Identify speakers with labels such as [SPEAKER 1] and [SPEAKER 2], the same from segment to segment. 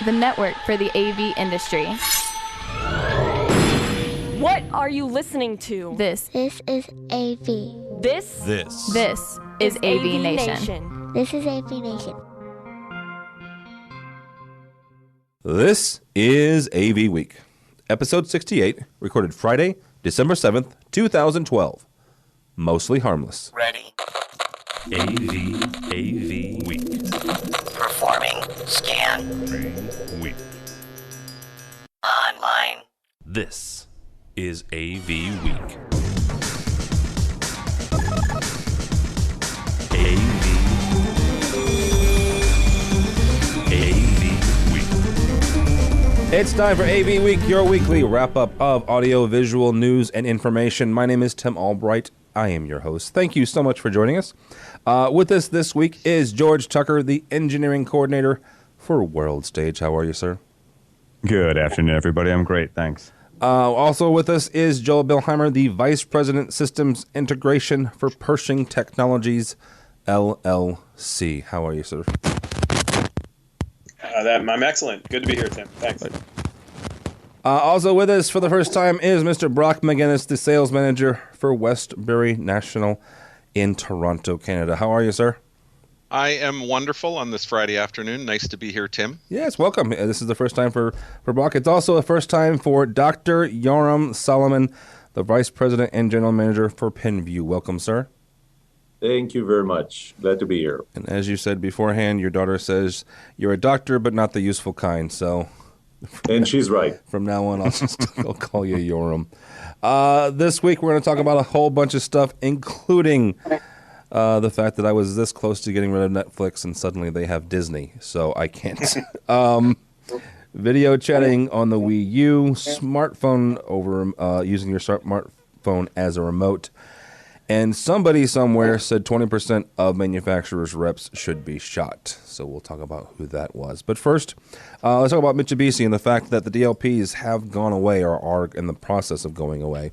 [SPEAKER 1] the network for the AV industry.
[SPEAKER 2] What are you listening to?
[SPEAKER 1] This
[SPEAKER 3] is AV.
[SPEAKER 2] This
[SPEAKER 1] is AVNation.
[SPEAKER 3] This is AVNation.
[SPEAKER 4] This is AVWeek, episode 68, recorded Friday, December 7th, 2012. Mostly harmless.
[SPEAKER 5] Ready.
[SPEAKER 6] AVWeek.
[SPEAKER 5] Performing scan.
[SPEAKER 6] Week.
[SPEAKER 5] Online.
[SPEAKER 6] This is AVWeek.
[SPEAKER 4] It's time for AV Week, your weekly wrap-up of audio, visual, news, and information. My name is Tim Albright. I am your host. Thank you so much for joining us. With us this week is George Tucker, the engineering coordinator for World Stage. How are you, sir?
[SPEAKER 7] Good afternoon, everybody. I'm great, thanks.
[SPEAKER 4] Also with us is Joel Bilheimer, the Vice President, Systems Integration for Pershing Technologies, LLC. How are you, sir?
[SPEAKER 8] I'm excellent. Good to be here, Tim. Thanks.
[SPEAKER 4] Also with us for the first time is Mr. Brock McGinnis, the sales manager for Westbury National in Toronto, Canada. How are you, sir?
[SPEAKER 9] I am wonderful on this Friday afternoon. Nice to be here, Tim.
[SPEAKER 4] Yes, welcome. This is the first time for Brock. It's also the first time for Dr. Yoram Solomon, the Vice President and General Manager for Penveu. Welcome, sir.
[SPEAKER 10] Thank you very much. Glad to be here.
[SPEAKER 4] And as you said beforehand, your daughter says you're a doctor, but not the useful kind. So,
[SPEAKER 10] and she's right.
[SPEAKER 4] From now on, I'll call you Yoram. This week, we're going to talk about a whole bunch of stuff, including the fact that I was this close to getting rid of Netflix, and suddenly they have Disney, so I can't. Video chatting on the Wii U, smartphone over using your smartphone as a remote. And somebody somewhere said 20% of manufacturers' reps should be shot. So we'll talk about who that was. But first, let's talk about Mitsibishi and the fact that the DLPs have gone away or are in the process of going away.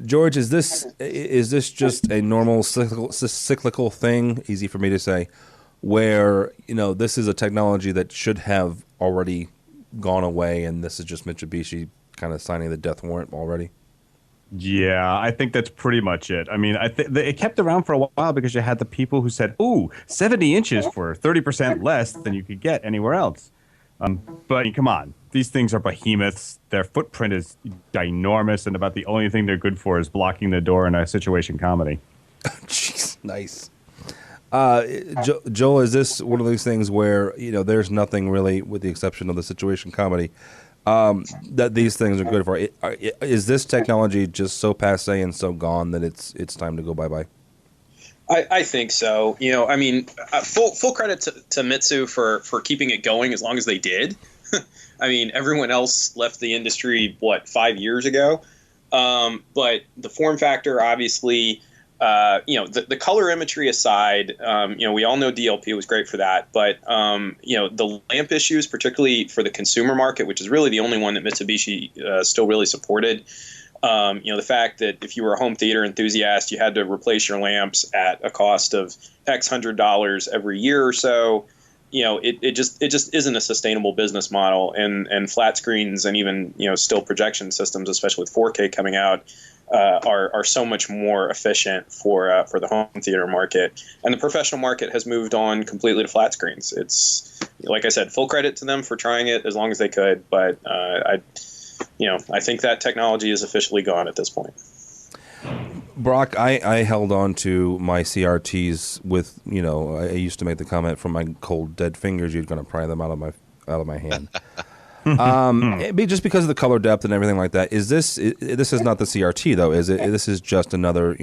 [SPEAKER 4] George, is this just a normal cyclical thing? Easy for me to say, where this is a technology that should have already gone away, and this is just Mitsubishi kind of signing the death warrant already.
[SPEAKER 7] Yeah, I think that's pretty much it. I mean, it kept around for a while because you had the people who said, "Ooh, 70 inches for 30% less than you could get anywhere else." But come on, these things are behemoths. Their footprint is ginormous, and about the only thing they're good for is blocking the door in a situation comedy.
[SPEAKER 4] Jeez, nice. Joel, is this one of those things where there's nothing really, with the exception of the situation comedy, that these things are good for? Is this technology just so passé and so gone that it's time to go bye-bye?
[SPEAKER 8] I think so. I mean, full credit to Mitsu for keeping it going as long as they did. I mean, everyone else left the industry, 5 years ago? But the form factor, obviously, the color imagery aside, we all know DLP was great for that. But, the lamp issues, particularly for the consumer market, which is really the only one that Mitsubishi still really supported. The fact that if you were a home theater enthusiast, you had to replace your lamps at a cost of X $100 every year or so. It just isn't a sustainable business model, and flat screens and even still projection systems, especially with 4K coming out, are so much more efficient for the home theater market. And the professional market has moved on completely to flat screens. It's, like I said, full credit to them for trying it as long as they could, but I think that technology is officially gone at this point.
[SPEAKER 4] Brock, I held on to my CRTs with, I used to make the comment, from my cold dead fingers, you're going to pry them out of my hand. Just because of the color depth and everything like that. This is not the CRT though, is it? This is just another,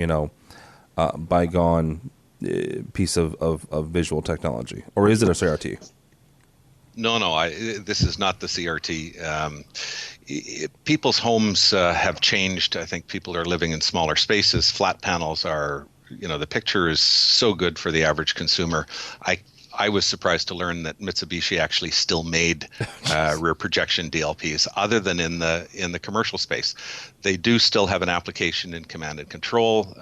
[SPEAKER 4] bygone piece of visual technology, or is it a CRT?
[SPEAKER 9] No, this is not the CRT. People's homes have changed. I think people are living in smaller spaces. Flat panels are, the picture is so good for the average consumer. I was surprised to learn that Mitsubishi actually still made rear projection DLPs, other than in the commercial space. They do still have an application in command and control.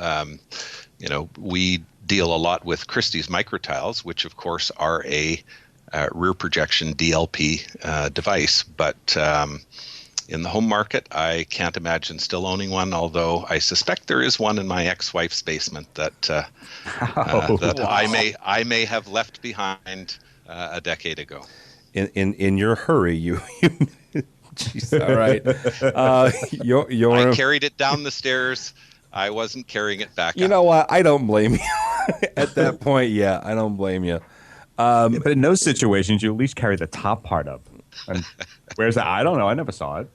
[SPEAKER 9] We deal a lot with Christie's microtiles, which of course are a rear projection DLP device. But in the home market, I can't imagine still owning one, although I suspect there is one in my ex-wife's basement that I may have left behind a decade ago.
[SPEAKER 4] In your hurry, you Jeez, all right.
[SPEAKER 9] I carried it down the stairs. I wasn't carrying it back up.
[SPEAKER 4] You know what? I don't blame you. At that point, yeah, I don't blame you.
[SPEAKER 7] But in those situations, you at least carry the top part up. And where's that? I don't know. I never saw it.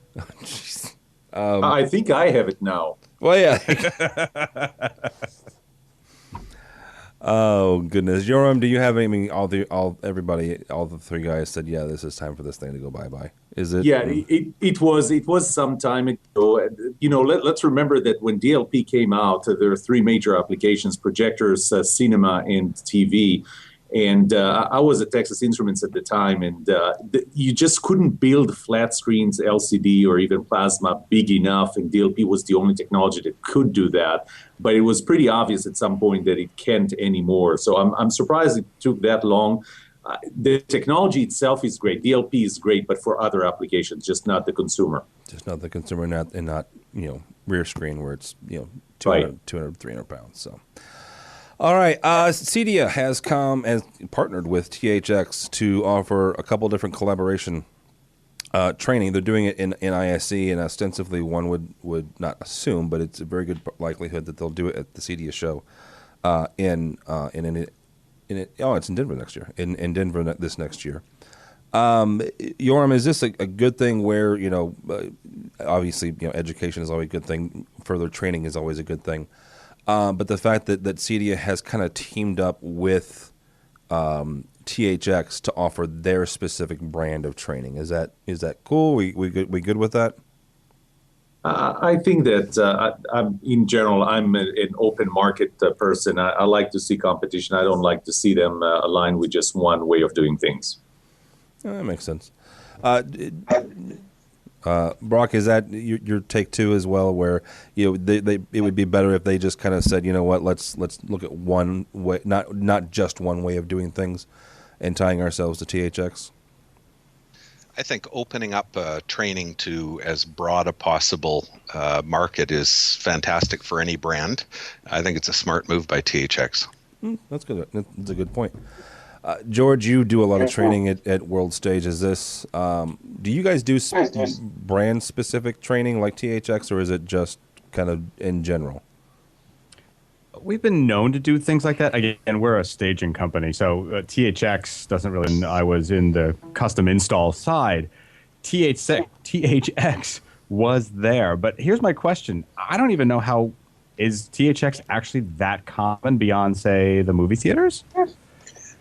[SPEAKER 10] I think I have it now.
[SPEAKER 4] Well, yeah. Oh goodness, Yoram, do you have any? All the three guys said, yeah, this is time for this thing to go bye-bye. Is it?
[SPEAKER 10] Yeah, it was some time ago. You know, let's remember that when DLP came out, there are three major applications: projectors, cinema, and TV. And I was at Texas Instruments at the time, and you just couldn't build flat screens, LCD, or even plasma big enough, and DLP was the only technology that could do that. But it was pretty obvious at some point that it can't anymore. So I'm surprised it took that long. The technology itself is great. DLP is great, but for other applications, just not the consumer.
[SPEAKER 4] Just not the consumer, not rear screen where it's 200, 300 pounds. So. All right, CEDIA has come and partnered with THX to offer a couple different collaboration training. They're doing it in ISE, and ostensibly one would not assume, but it's a very good likelihood that they'll do it at the CEDIA show it's in Denver next year. In Denver this next year. Yoram, is this a good thing where obviously education is always a good thing, further training is always a good thing. But the fact that CEDIA has kind of teamed up with THX to offer their specific brand of training, is that cool? We good with that?
[SPEAKER 10] I think that in general, I'm an open market person. I like to see competition. I don't like to see them aligned with just one way of doing things.
[SPEAKER 4] That makes sense. Brock, is that your take too as well? Where it would be better if they just kind of said, you know what, let's look at one way, not just one way of doing things, and tying ourselves to THX.
[SPEAKER 9] I think opening up training to as broad a possible market is fantastic for any brand. I think it's a smart move by THX.
[SPEAKER 4] That's good. That's a good point. George, you do a lot of training at World Stage. Is this? Do you guys do brand-specific training like THX, or is it just kind of in general?
[SPEAKER 7] We've been known to do things like that. Again, we're a staging company, so THX doesn't really. I was in the custom install side. THX was there, but here's my question: I don't even know how is THX actually that common beyond, say, the movie theaters?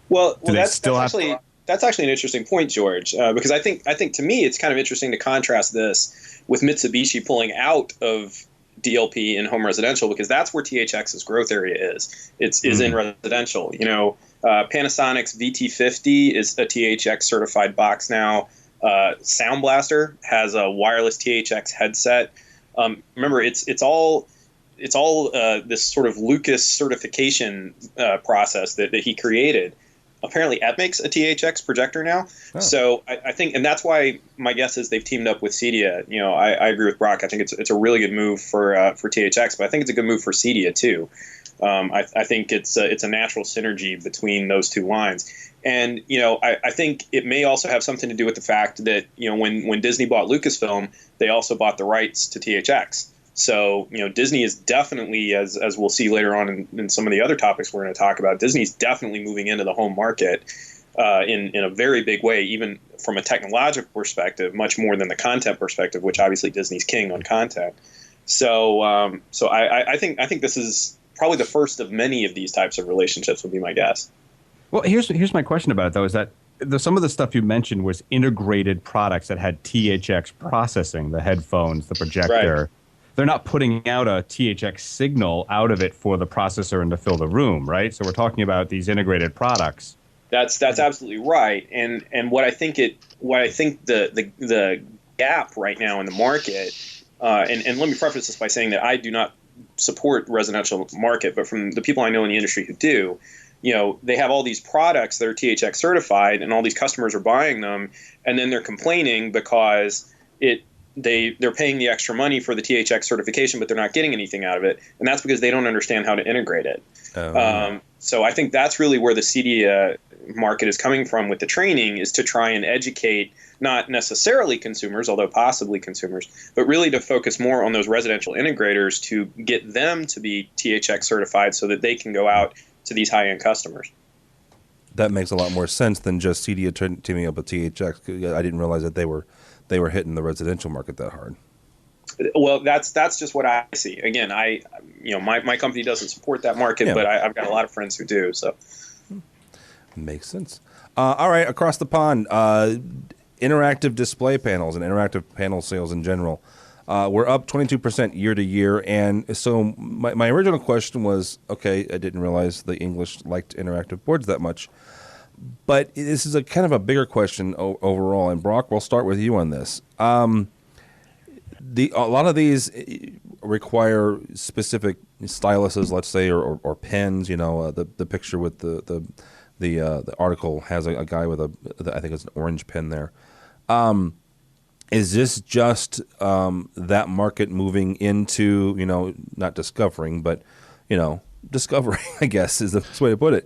[SPEAKER 8] Well, that's actually an interesting point, George, because I think to me it's kind of interesting to contrast this with Mitsibishi pulling out of DLP in home residential, because that's where THX's growth area is. Is in residential. Panasonic's VT50 is a THX certified box now. Sound Blaster has a wireless THX headset. Remember, it's all this sort of Lucas certification process that he created. Apparently, Ep makes a THX projector now. Oh. So I think, and that's why my guess is they've teamed up with CEDIA. I agree with Brock. I think it's a really good move for THX, but I think it's a good move for CEDIA too. I think it's a natural synergy between those two lines. And, I think it may also have something to do with the fact that, when Disney bought Lucasfilm, they also bought the rights to THX. So, Disney is definitely, as we'll see later on in some of the other topics we're going to talk about, Disney's definitely moving into the home market in a very big way, even from a technological perspective, much more than the content perspective, which obviously Disney's king on content. So I think this is probably the first of many of these types of relationships, would be my guess.
[SPEAKER 7] Well, here's my question about it, though, is that some of the stuff you mentioned was integrated products that had THX processing, the headphones, the projector. Right. They're not putting out a THX signal out of it for the processor and to fill the room, right? So we're talking about these integrated products.
[SPEAKER 8] That's absolutely right. And what I think the gap right now in the market, and let me preface this by saying that I do not support residential market, but from the people I know in the industry who do, they have all these products that are THX certified, and all these customers are buying them, and then they're complaining because they're paying the extra money for the THX certification, but they're not getting anything out of it, and that's because they don't understand how to integrate it. So I think that's really where the CEDIA market is coming from with the training, is to try and educate not necessarily consumers, although possibly consumers, but really to focus more on those residential integrators to get them to be THX certified so that they can go out to these high-end customers.
[SPEAKER 4] That makes a lot more sense than just CEDIA teaming up with THX. I didn't realize that they were hitting the residential market that hard.
[SPEAKER 8] Well, that's just what I see. Again, my company doesn't support that market, but I've got a lot of friends who do. So
[SPEAKER 4] makes sense. All right, across the pond, interactive display panels and interactive panel sales in general. We're up 22% year to year, and so my original question was, okay, I didn't realize the English liked interactive boards that much. But this is a kind of a bigger question overall, and Brock, we'll start with you on this. A lot of these require specific styluses, let's say, or pens. The picture with the article has a guy with I think it's an orange pen there. Is this just that market moving into not discovering, but discovering, I guess, is the best way to put it.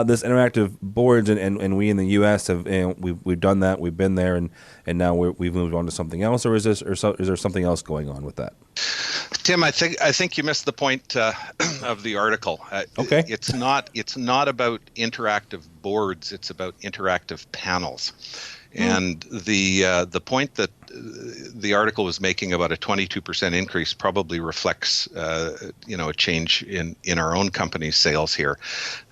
[SPEAKER 4] This interactive boards, and we in the U.S. have we've done that. We've been there, and now we've moved on to something else. Or is there something else going on with that?
[SPEAKER 9] Tim, I think you missed the point of the article.
[SPEAKER 4] Okay,
[SPEAKER 9] it's not about interactive boards. It's about interactive panels. And the point that the article was making about a 22% increase probably reflects a change in our own company's sales here.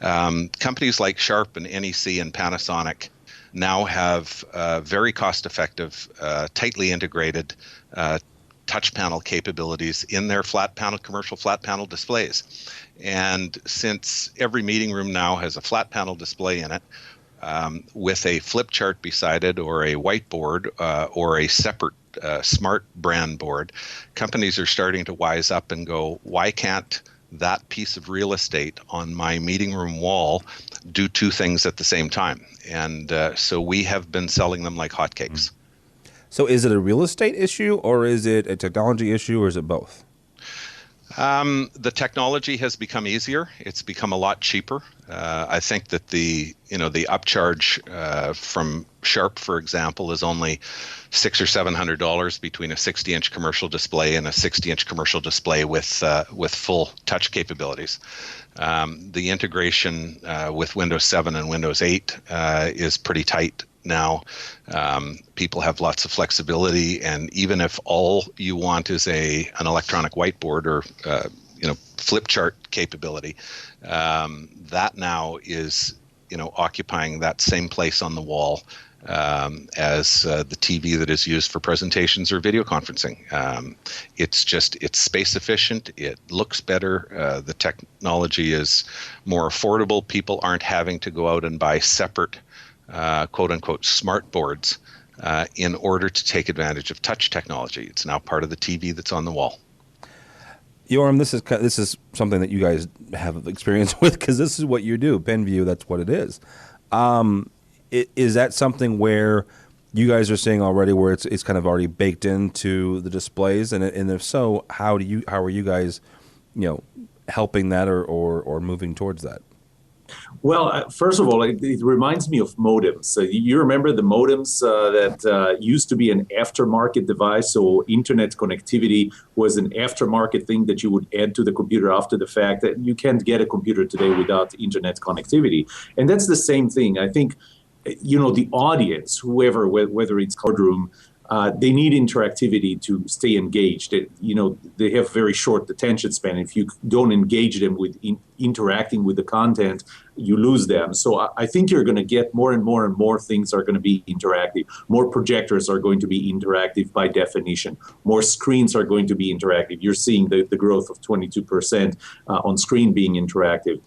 [SPEAKER 9] Companies like Sharp and NEC and Panasonic now have very cost-effective, tightly integrated touch panel capabilities in their commercial flat panel displays. And since every meeting room now has a flat panel display in it, with a flip chart beside it, or a whiteboard, or a separate smart brand board, companies are starting to wise up and go, why can't that piece of real estate on my meeting room wall do two things at the same time? And so we have been selling them like hotcakes.
[SPEAKER 4] So is it a real estate issue, or is it a technology issue, or is it both?
[SPEAKER 9] The technology has become easier. It's become a lot cheaper. I think that the upcharge from Sharp, for example, is only $600 or $700 between a 60-inch commercial display and a 60-inch commercial display with full touch capabilities. The integration with Windows 7 and Windows 8 is pretty tight now. People have lots of flexibility, and even if all you want is an electronic whiteboard or flip chart capability, that now is occupying that same place on the wall as the TV that is used for presentations or video conferencing. It's space efficient. It looks better. The technology is more affordable. People aren't having to go out and buy separate quote unquote smart boards in order to take advantage of touch technology. It's now part of the TV that's on the wall.
[SPEAKER 4] Yoram, this is something that you guys have experience with, because this is what you do. Penveu, that's what it is. Is that something where you guys are seeing already, where it's kind of already baked into the displays, and if so, how are you guys, helping that or moving towards that?
[SPEAKER 10] Well, first of all, it reminds me of modems. You remember the modems that used to be an aftermarket device, so internet connectivity was an aftermarket thing that you would add to the computer after the fact. That you can't get a computer today without internet connectivity. And that's the same thing. I think, the audience, whoever, whether it's boardroom, they need interactivity to stay engaged. They have very short attention span. If you don't engage them with interacting with the content, you lose them. So I think you're going to get more and more and more things are going to be interactive. More projectors are going to be interactive by definition. More screens are going to be interactive. You're seeing the growth of 22% on screen being interactive.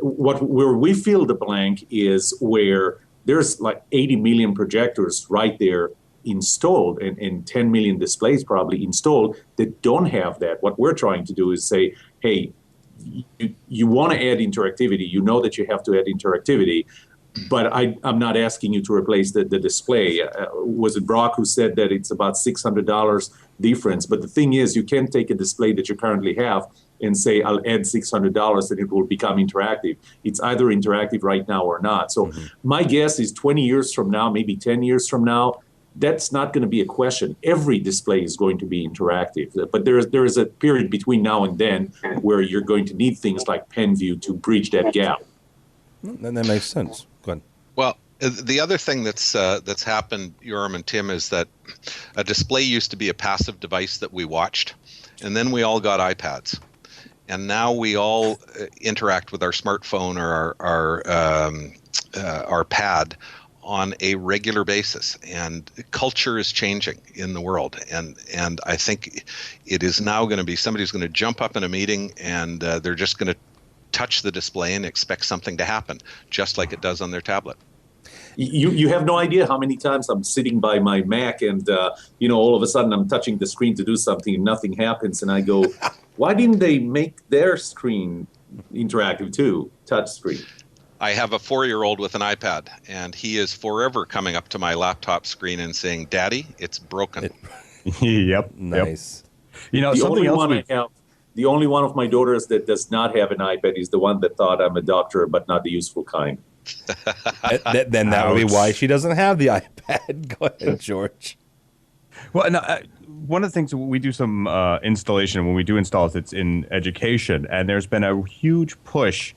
[SPEAKER 10] Where we fill the blank is where there's like 80 million projectors right there installed, and 10 million displays probably installed that don't have that. What we're trying to do is say, hey, you want to add interactivity. You know that you have to add interactivity, but I'm not asking you to replace the display. Was it Brock who said that it's about $600 difference? But the thing is, you can't take a display that you currently have and say, I'll add $600 and it will become interactive. It's either interactive right now or not. So my guess is 20 years from now, maybe 10 years from now, that's not going to be a question. Every display is going to be interactive. But there is a period between now and then where you're going to need things like Penveu to bridge that gap.
[SPEAKER 4] And that makes sense. Go ahead.
[SPEAKER 9] Well, the other thing that's happened, Yoram and Tim, is that a display used to be a passive device that we watched, and then we all got iPads. And now we all interact with our smartphone or our pad on a regular basis, and culture is changing in the world. And I think it is now going to be somebody's going to jump up in a meeting and they're just going to touch the display and expect something to happen, just like it does on their tablet.
[SPEAKER 10] You have no idea how many times I'm sitting by my Mac and, all of a sudden I'm touching the screen to do something and nothing happens. And I go, why didn't they make their screen interactive too, touch screen?
[SPEAKER 9] I have a 4-year-old with an iPad, and he is forever coming up to my laptop screen and saying, Daddy, it's broken.
[SPEAKER 7] Yep.
[SPEAKER 4] Nice.
[SPEAKER 7] Yep.
[SPEAKER 10] The only one of my daughters that does not have an iPad is the one that thought I'm a doctor, but not the useful kind.
[SPEAKER 4] Then that would be why she doesn't have the iPad. Go ahead, George.
[SPEAKER 7] Well, no, one of the things we do some installation, when we do installs, it's in education, and there's been a huge push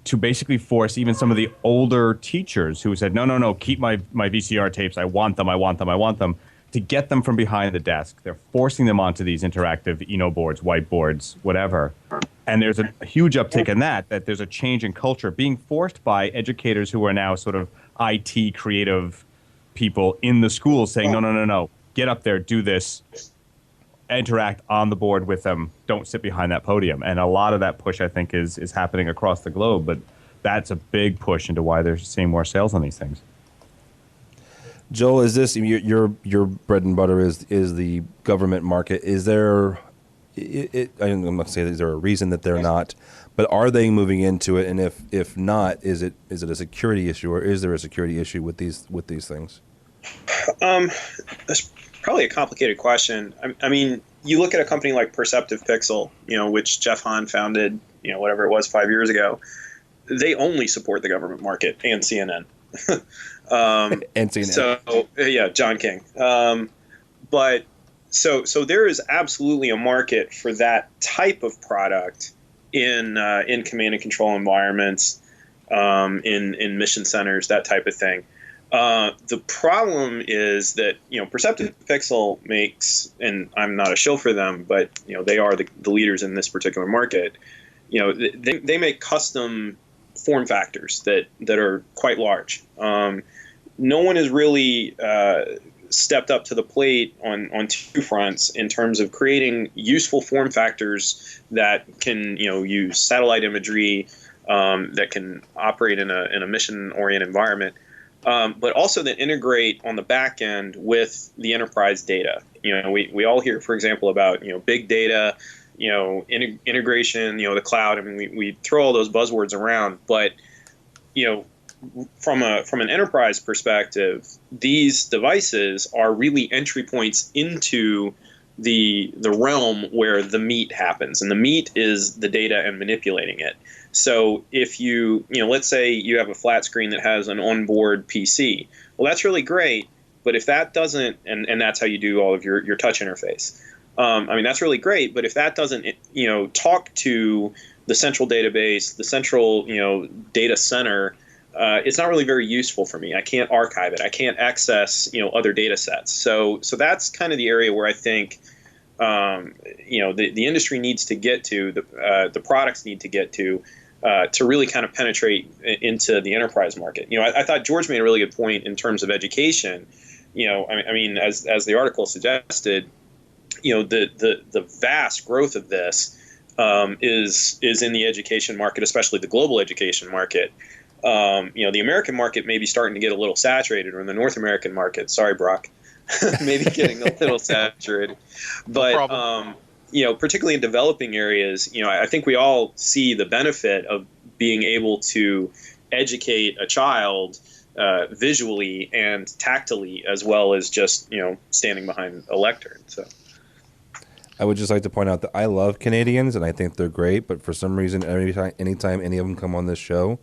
[SPEAKER 7] to basically force even some of the older teachers who said, no, keep my VCR tapes. I want them, to get them from behind the desk. They're forcing them onto these interactive boards, whiteboards, whatever. And there's a huge uptick in that there's a change in culture being forced by educators who are now sort of IT creative people in the schools saying, no, get up there, do this, interact on the board with them, don't sit behind that podium. And a lot of that push, I think, is happening across the globe, but that's a big push into why they're seeing more sales on these things.
[SPEAKER 4] Joel, is this your bread and butter is the government market? Is there I'm not saying is there a reason that they're not, but are they moving into it? And if not, is it a security issue, or is there a security issue with these things?
[SPEAKER 8] That's probably a complicated question. I mean, you look at a company like Perceptive Pixel, which Jeff Hahn founded, whatever it was 5 years ago. They only support the government market and CNN.
[SPEAKER 4] And CNN.
[SPEAKER 8] So yeah, John King. But so there is absolutely a market for that type of product in command and control environments, in mission centers, that type of thing. The problem is that Perceptive Pixel makes, and I'm not a shill for them, but they are the leaders in this particular market. They make custom form factors that are quite large. No one has really stepped up to the plate on two fronts in terms of creating useful form factors that can use satellite imagery, that can operate in a mission-oriented environment. But also that integrate on the back end with the enterprise data. We all hear, for example, about big data, integration, the cloud. I mean, we throw all those buzzwords around, but from an enterprise perspective, these devices are really entry points into the realm where the meat happens, and the meat is the data and manipulating it. So if let's say you have a flat screen that has an onboard PC, well, that's really great. But if that doesn't, and that's how you do all of your touch interface. That's really great. But if that doesn't, talk to the central database, the central, data center, it's not really very useful for me. I can't archive it. I can't access, other data sets. So that's kind of the area where I think, the industry needs to get to, the products need to get to really kind of penetrate into the enterprise market. I thought George made a really good point in terms of education. As the article suggested, the vast growth of this is in the education market, especially the global education market. The American market may be starting to get a little saturated, or in the North American market, sorry, Brock, maybe getting a little saturated. But particularly in developing areas, I think we all see the benefit of being able to educate a child visually and tactily, as well as just, standing behind a lectern. So
[SPEAKER 4] I would just like to point out that I love Canadians and I think they're great, but for some reason, anytime any of them come on this show,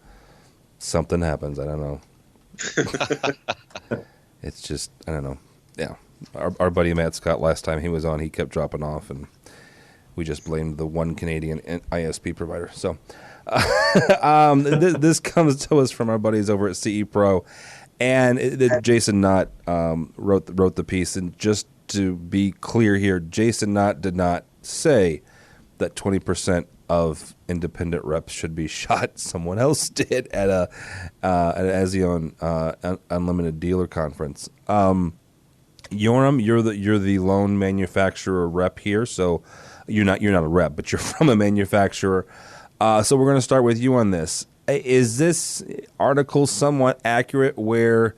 [SPEAKER 4] something happens. I don't know. It's just, I don't know. Yeah. Our buddy Matt Scott, last time he was on, he kept dropping off, and we just blamed the one Canadian ISP provider. So this comes to us from our buddies over at CE Pro, and Jason Knott wrote the piece. And just to be clear here, Jason Knott did not say that 20% of independent reps should be shot. Someone else did at an ASEAN Unlimited Dealer Conference. Yoram, you're the lone manufacturer rep here, so you're not a rep, but you're from a manufacturer. So we're going to start with you on this. Is this article somewhat accurate? Where,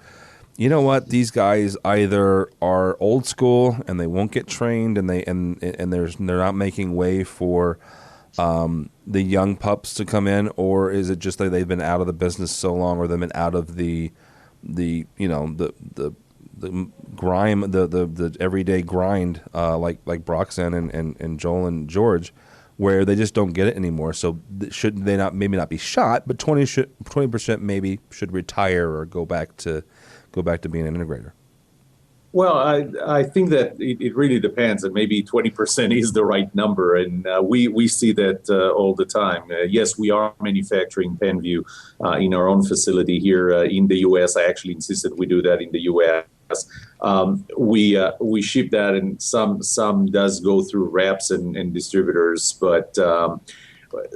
[SPEAKER 4] you know what, these guys either are old school and they won't get trained, and they're not making way for the young pups to come in, or is it just that they've been out of the business so long, or they've been out of the grime, the everyday grind, like Broxanne and Joel and George, where they just don't get it anymore. So should they maybe not be shot, but 20% maybe should retire or go back to being an integrator?
[SPEAKER 10] Well, I think that it really depends, and maybe 20% is the right number, and we see that all the time. Yes, we are manufacturing Penveu in our own facility here in the U.S. I actually insisted we do that in the U.S. We ship that, and some does go through reps and distributors, but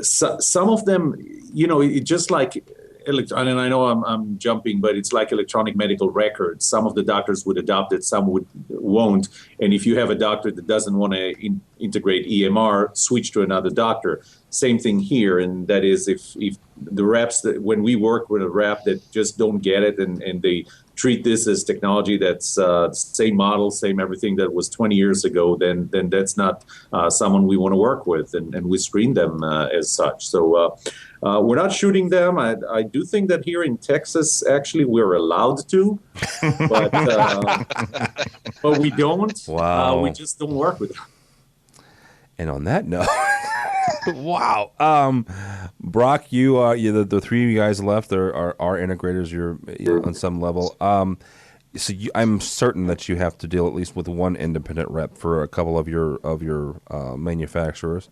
[SPEAKER 10] some of them, it just like. And I know I'm jumping, but it's like electronic medical records. Some of the doctors would adopt it, some won't. And if you have a doctor that doesn't want to integrate EMR, switch to another doctor. Same thing here, and that is if the reps when we work with a rep that just don't get it and they treat this as technology that's same model, same everything that was 20 years ago, then that's not someone we want to work with, and we screen them as such. So we're not shooting them. I do think that here in Texas, actually, we're allowed to, but we don't.
[SPEAKER 4] Wow.
[SPEAKER 10] We just don't work with them.
[SPEAKER 4] And on that note, wow. Brock, the three of you guys left are integrators. You're on some level. So I'm certain that you have to deal at least with one independent rep for a couple of your manufacturers.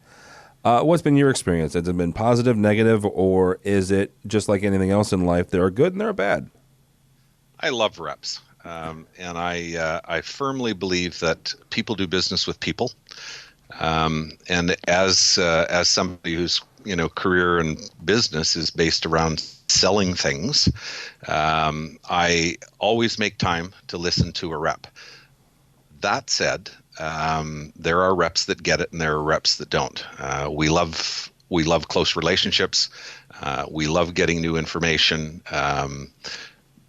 [SPEAKER 4] What's been your experience? Has it been positive, negative, or is it just like anything else in life? There are good and there are bad. I
[SPEAKER 9] love reps, and I firmly believe that people do business with people. And as somebody whose career and business is based around selling things, I always make time to listen to a rep. That said, there are reps that get it and there are reps that don't. We love close relationships. We love getting new information.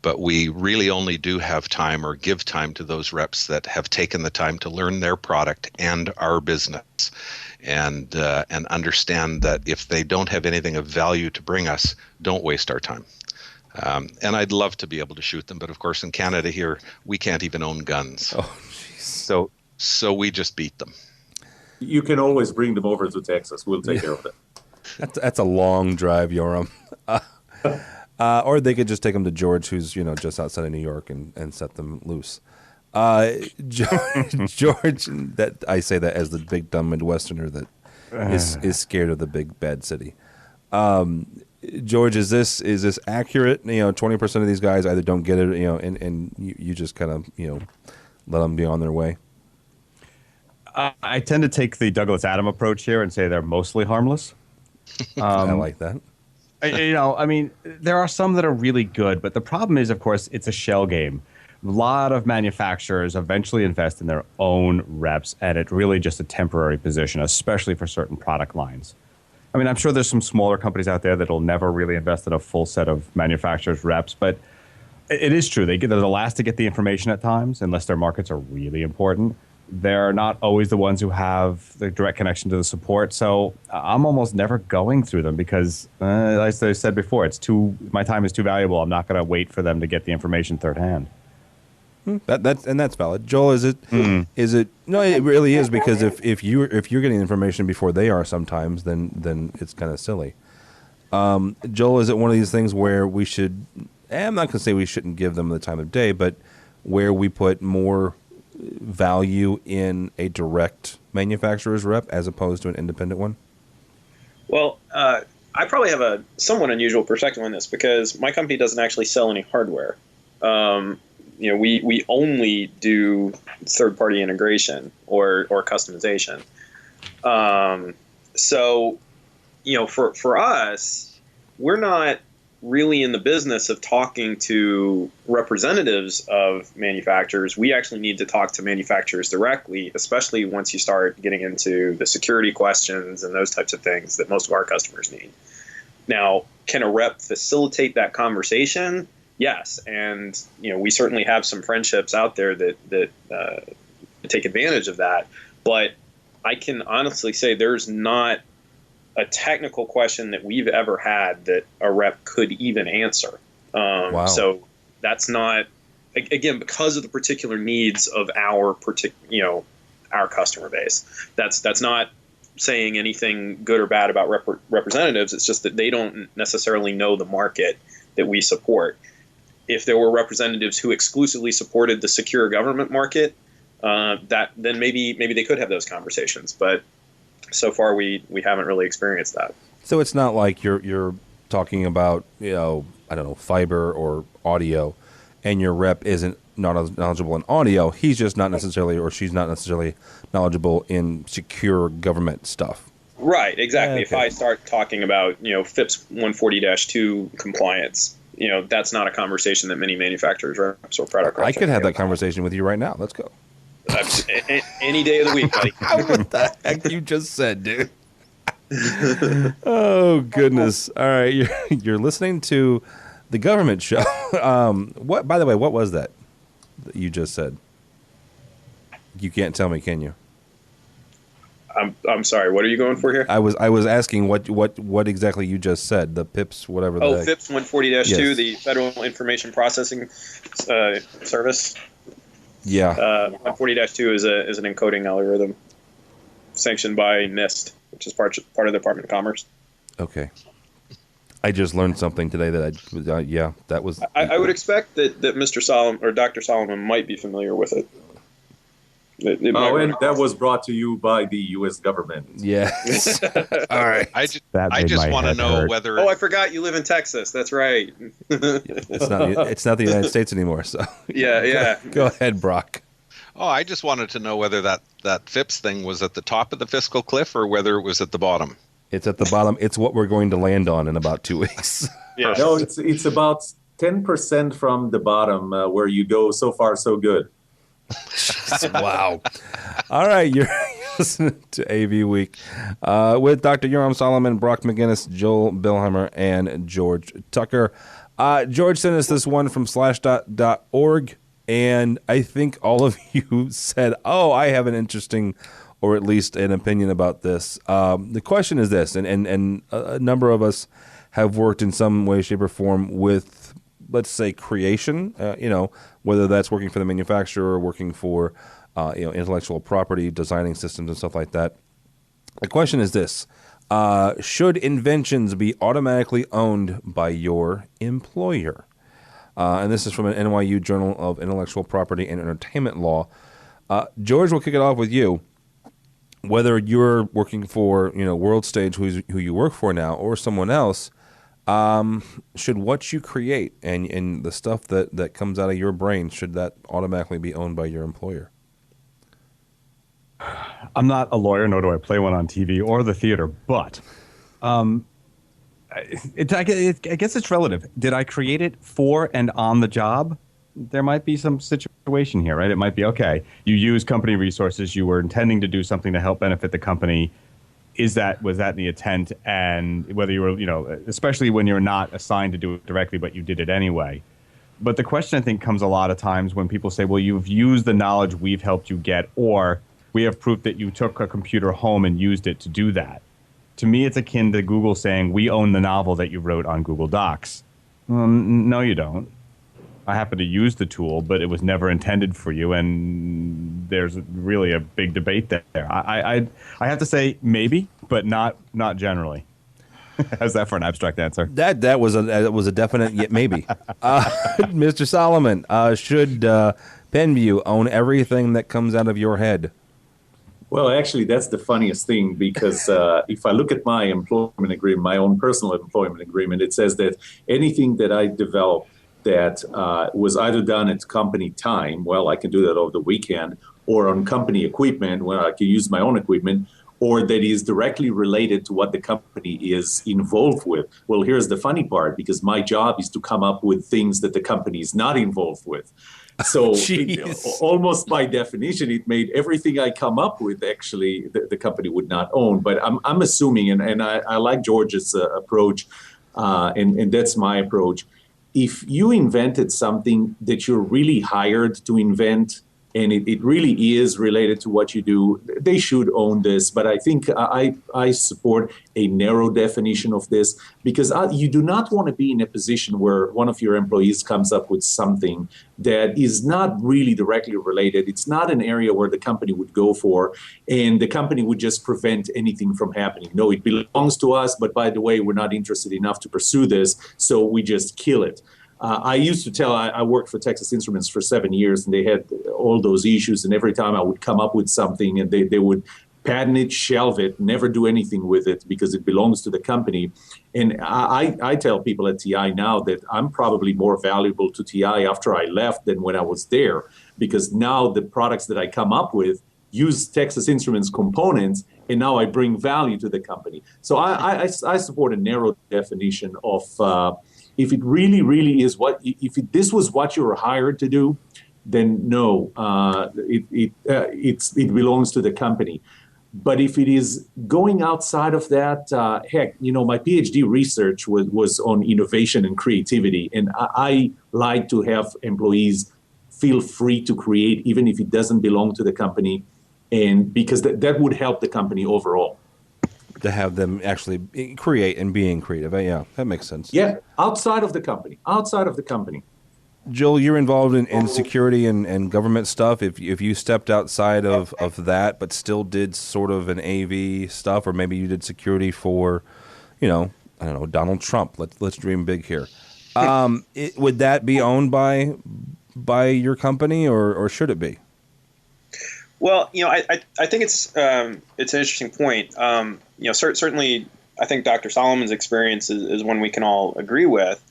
[SPEAKER 9] But we really only do have time or give time to those reps that have taken the time to learn their product and our business, and understand that if they don't have anything of value to bring us, don't waste our time. And I'd love to be able to shoot them, but of course in Canada here, we can't even own guns.
[SPEAKER 4] Oh, jeez.
[SPEAKER 9] So we just beat them.
[SPEAKER 10] You can always bring them over to Texas. We'll take care of it.
[SPEAKER 4] That's a long drive, Yoram. Or they could just take them to George, who's just outside of New York, and set them loose. George, that I say that as the big dumb Midwesterner that is scared of the big bad city. George, is this accurate? 20% of these guys either don't get it, and you just kind of let them be on their way.
[SPEAKER 7] I tend to take the Douglas Adam approach here and say they're mostly harmless.
[SPEAKER 4] I like that.
[SPEAKER 7] There are some that are really good, but the problem is, of course, it's a shell game. A lot of manufacturers eventually invest in their own reps, and it's really just a temporary position, especially for certain product lines. I'm sure there's some smaller companies out there that will never really invest in a full set of manufacturers' reps, but it is true. They're the last to get the information at times, unless their markets are really important. they're not always the ones who have the direct connection to the support. So I'm almost never going through them because, as I said before, my time is too valuable. I'm not going to wait for them to get the information third hand.
[SPEAKER 4] That's valid. Joel, is it? No, it really is, because if you're getting information before they are sometimes, then it's kind of silly. Joel, is it one of these things where we should? I'm not going to say we shouldn't give them the time of day, but where we put more value in a direct manufacturer's rep as opposed to an independent one?
[SPEAKER 8] Well, I probably have a somewhat unusual perspective on this because my company doesn't actually sell any hardware. We only do third-party integration or customization. So, for us, we're not really in the business of talking to representatives of manufacturers. We actually need to talk to manufacturers directly, especially once you start getting into the security questions and those types of things that most of our customers need. Now, can a rep facilitate that conversation? Yes, and we certainly have some friendships out there that take advantage of that. But I can honestly say there's not a technical question that we've ever had that a rep could even answer.
[SPEAKER 4] Wow.
[SPEAKER 8] So that's not, again, because of the particular needs of our customer base. That's not saying anything good or bad about representatives. It's just that they don't necessarily know the market that we support. If there were representatives who exclusively supported the secure government market, then maybe they could have those conversations. But so far, we haven't really experienced that.
[SPEAKER 4] So it's not like you're talking about fiber or audio, and your rep isn't not knowledgeable in audio. He's just not necessarily, or she's not necessarily knowledgeable in secure government stuff.
[SPEAKER 8] Right. Exactly.
[SPEAKER 4] Okay.
[SPEAKER 8] If I start talking about FIPS 140-2 compliance, that's not a conversation that many manufacturers reps or product reps.
[SPEAKER 4] I could have that conversation with you right now. Let's go.
[SPEAKER 8] Any day of the week, buddy.
[SPEAKER 4] What the heck you just said, dude? Oh, goodness. All right. You're listening to the government show. By the way, what was that you just said? You can't tell me, can you?
[SPEAKER 8] I'm sorry. What are you going for here?
[SPEAKER 4] I was asking what exactly you just said. The PIPS, whatever.
[SPEAKER 8] FIPS 140-2,
[SPEAKER 4] yes.
[SPEAKER 8] The Federal Information Processing Service.
[SPEAKER 4] Yeah.
[SPEAKER 8] 140-2 is an encoding algorithm sanctioned by NIST, which is part of the Department of Commerce.
[SPEAKER 4] Okay. I just learned something today that that was.
[SPEAKER 8] I would expect that Mr. Solomon or Dr. Solomon might be familiar with it.
[SPEAKER 10] And that was brought to you by the U.S. government.
[SPEAKER 4] Yes. All right.
[SPEAKER 9] I just want to know whether.
[SPEAKER 8] Oh, I forgot you live in Texas. That's right.
[SPEAKER 4] It's not the United States anymore. So
[SPEAKER 8] yeah.
[SPEAKER 4] Go ahead, Brock.
[SPEAKER 9] Oh, I just wanted to know whether that FIPS thing was at the top of the fiscal cliff or whether it was at the bottom.
[SPEAKER 4] It's at the bottom. It's what we're going to land on in about 2 weeks.
[SPEAKER 8] Yeah.
[SPEAKER 10] No, it's about 10% from the bottom where you go so far so good.
[SPEAKER 4] Wow. All right, you're listening to AV Week with Dr. Yoram Solomon, Brock McGinnis, Joel Bilheimer, and George Tucker. George sent us this one from slashdot.org, and I think all of you said, oh, I have an interesting or at least an opinion about this. The question is this, and a number of us have worked in some way, shape, or form with, let's say, creation, whether that's working for the manufacturer or working for, intellectual property, designing systems and stuff like that. The question is this: should inventions be automatically owned by your employer? And this is from an NYU Journal of Intellectual Property and Entertainment Law. George, we'll kick it off with you. Whether you're working for, World Stage, who you work for now, or someone else, should what you create and the stuff that comes out of your brain, should that automatically be owned by your employer?
[SPEAKER 7] I'm not a lawyer, nor do I play one on TV or the theater, but I guess it's relative. Did I create it for and on the job? There might be some situation here, right? It might be, okay, you use company resources, you were intending to do something to help benefit the company. Was that the intent? And whether you were, especially when you're not assigned to do it directly, but you did it anyway. But the question, I think, comes a lot of times when people say, well, you've used the knowledge we've helped you get, or we have proof that you took a computer home and used it to do that. To me, it's akin to Google saying, we own the novel that you wrote on Google Docs. Well, no, you don't. I happen to use the tool, but it was never intended for you, and there's really a big debate there. I have to say maybe, but not generally. How's that for an abstract answer?
[SPEAKER 4] That was a definite maybe. Mr. Solomon, should Penveu own everything that comes out of your head?
[SPEAKER 10] Well, actually, that's the funniest thing, because if I look at my employment agreement, my own personal employment agreement, it says that anything that I develop that was either done at company time, well, I can do that over the weekend, or on company equipment, where I can use my own equipment, or that is directly related to what the company is involved with. Well, here's the funny part, because my job is to come up with things that the company is not involved with. So almost by definition, it made everything I come up with, actually, the company would not own. But I'm assuming, and I like George's approach, and that's my approach. If you invented something that you're really hired to invent, and it really is related to what you do, they should own this. But I think I support a narrow definition of this, because you do not want to be in a position where one of your employees comes up with something that is not really directly related. It's not an area where the company would go for, and the company would just prevent anything from happening. No, it belongs to us, but by the way, we're not interested enough to pursue this, so we just kill it. I used to tell, I worked for Texas Instruments for 7 years, and they had all those issues. And every time I would come up with something, and they would patent it, shelve it, never do anything with it because it belongs to the company. And I tell people at TI now that I'm probably more valuable to TI after I left than when I was there, because now the products that I come up with use Texas Instruments components, and now I bring value to the company. So I support a narrow definition of if it really, really is this was what you were hired to do, then no, it belongs to the company. But if it is going outside of that, heck, my PhD research was on innovation and creativity, and I like to have employees feel free to create, even if it doesn't belong to the company, and because that would help the company overall.
[SPEAKER 4] To have them actually create and being creative. Yeah, that makes sense.
[SPEAKER 10] Yeah, outside of the company.
[SPEAKER 4] Joel, you're involved in security and government stuff. If you stepped outside of that, but still did sort of an AV stuff, or maybe you did security for, I don't know, Donald Trump. Let's dream big here. Would that be owned by your company, or should it be?
[SPEAKER 8] Well, I think it's an interesting point. Certainly, I think Dr. Solomon's experience is one we can all agree with.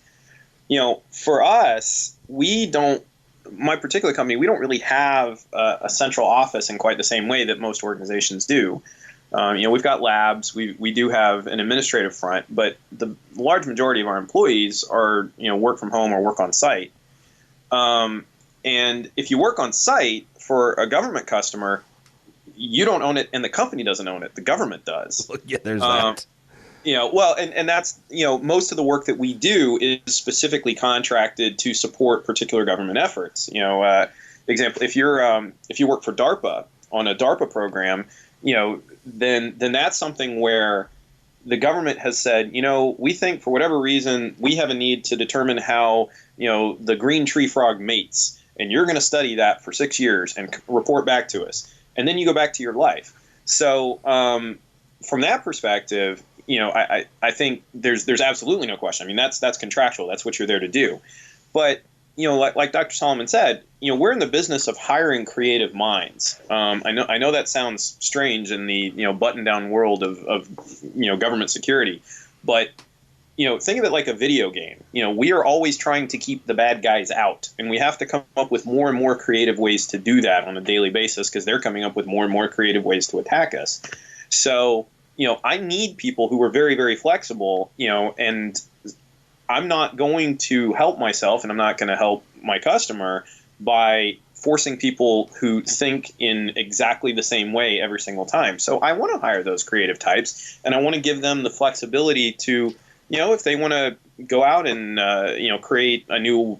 [SPEAKER 8] For us, my particular company, we don't really have a central office in quite the same way that most organizations do. We've got labs, we do have an administrative front, but the large majority of our employees are, work from home or work on site. And if you work on site for a government customer, you don't own it, and the company doesn't own it. The government does.
[SPEAKER 4] Yeah, there's that.
[SPEAKER 8] And that's, most of the work that we do is specifically contracted to support particular government efforts. Example, if you work for DARPA on a DARPA program, then that's something where the government has said, we think for whatever reason we have a need to determine how, the green tree frog mates, and you're going to study that for 6 years and report back to us, and then you go back to your life. So from that perspective, I think there's absolutely no question. I mean, that's contractual. That's what you're there to do. But like Dr. Solomon said, we're in the business of hiring creative minds. I know that sounds strange in the button-down world of government security, but think of it like a video game. We are always trying to keep the bad guys out, and we have to come up with more and more creative ways to do that on a daily basis, because they're coming up with more and more creative ways to attack us. So, I need people who are very, very flexible, and I'm not going to help myself, and I'm not going to help my customer by forcing people who think in exactly the same way every single time. So I want to hire those creative types, and I want to give them the flexibility to, if they want to go out and, create a new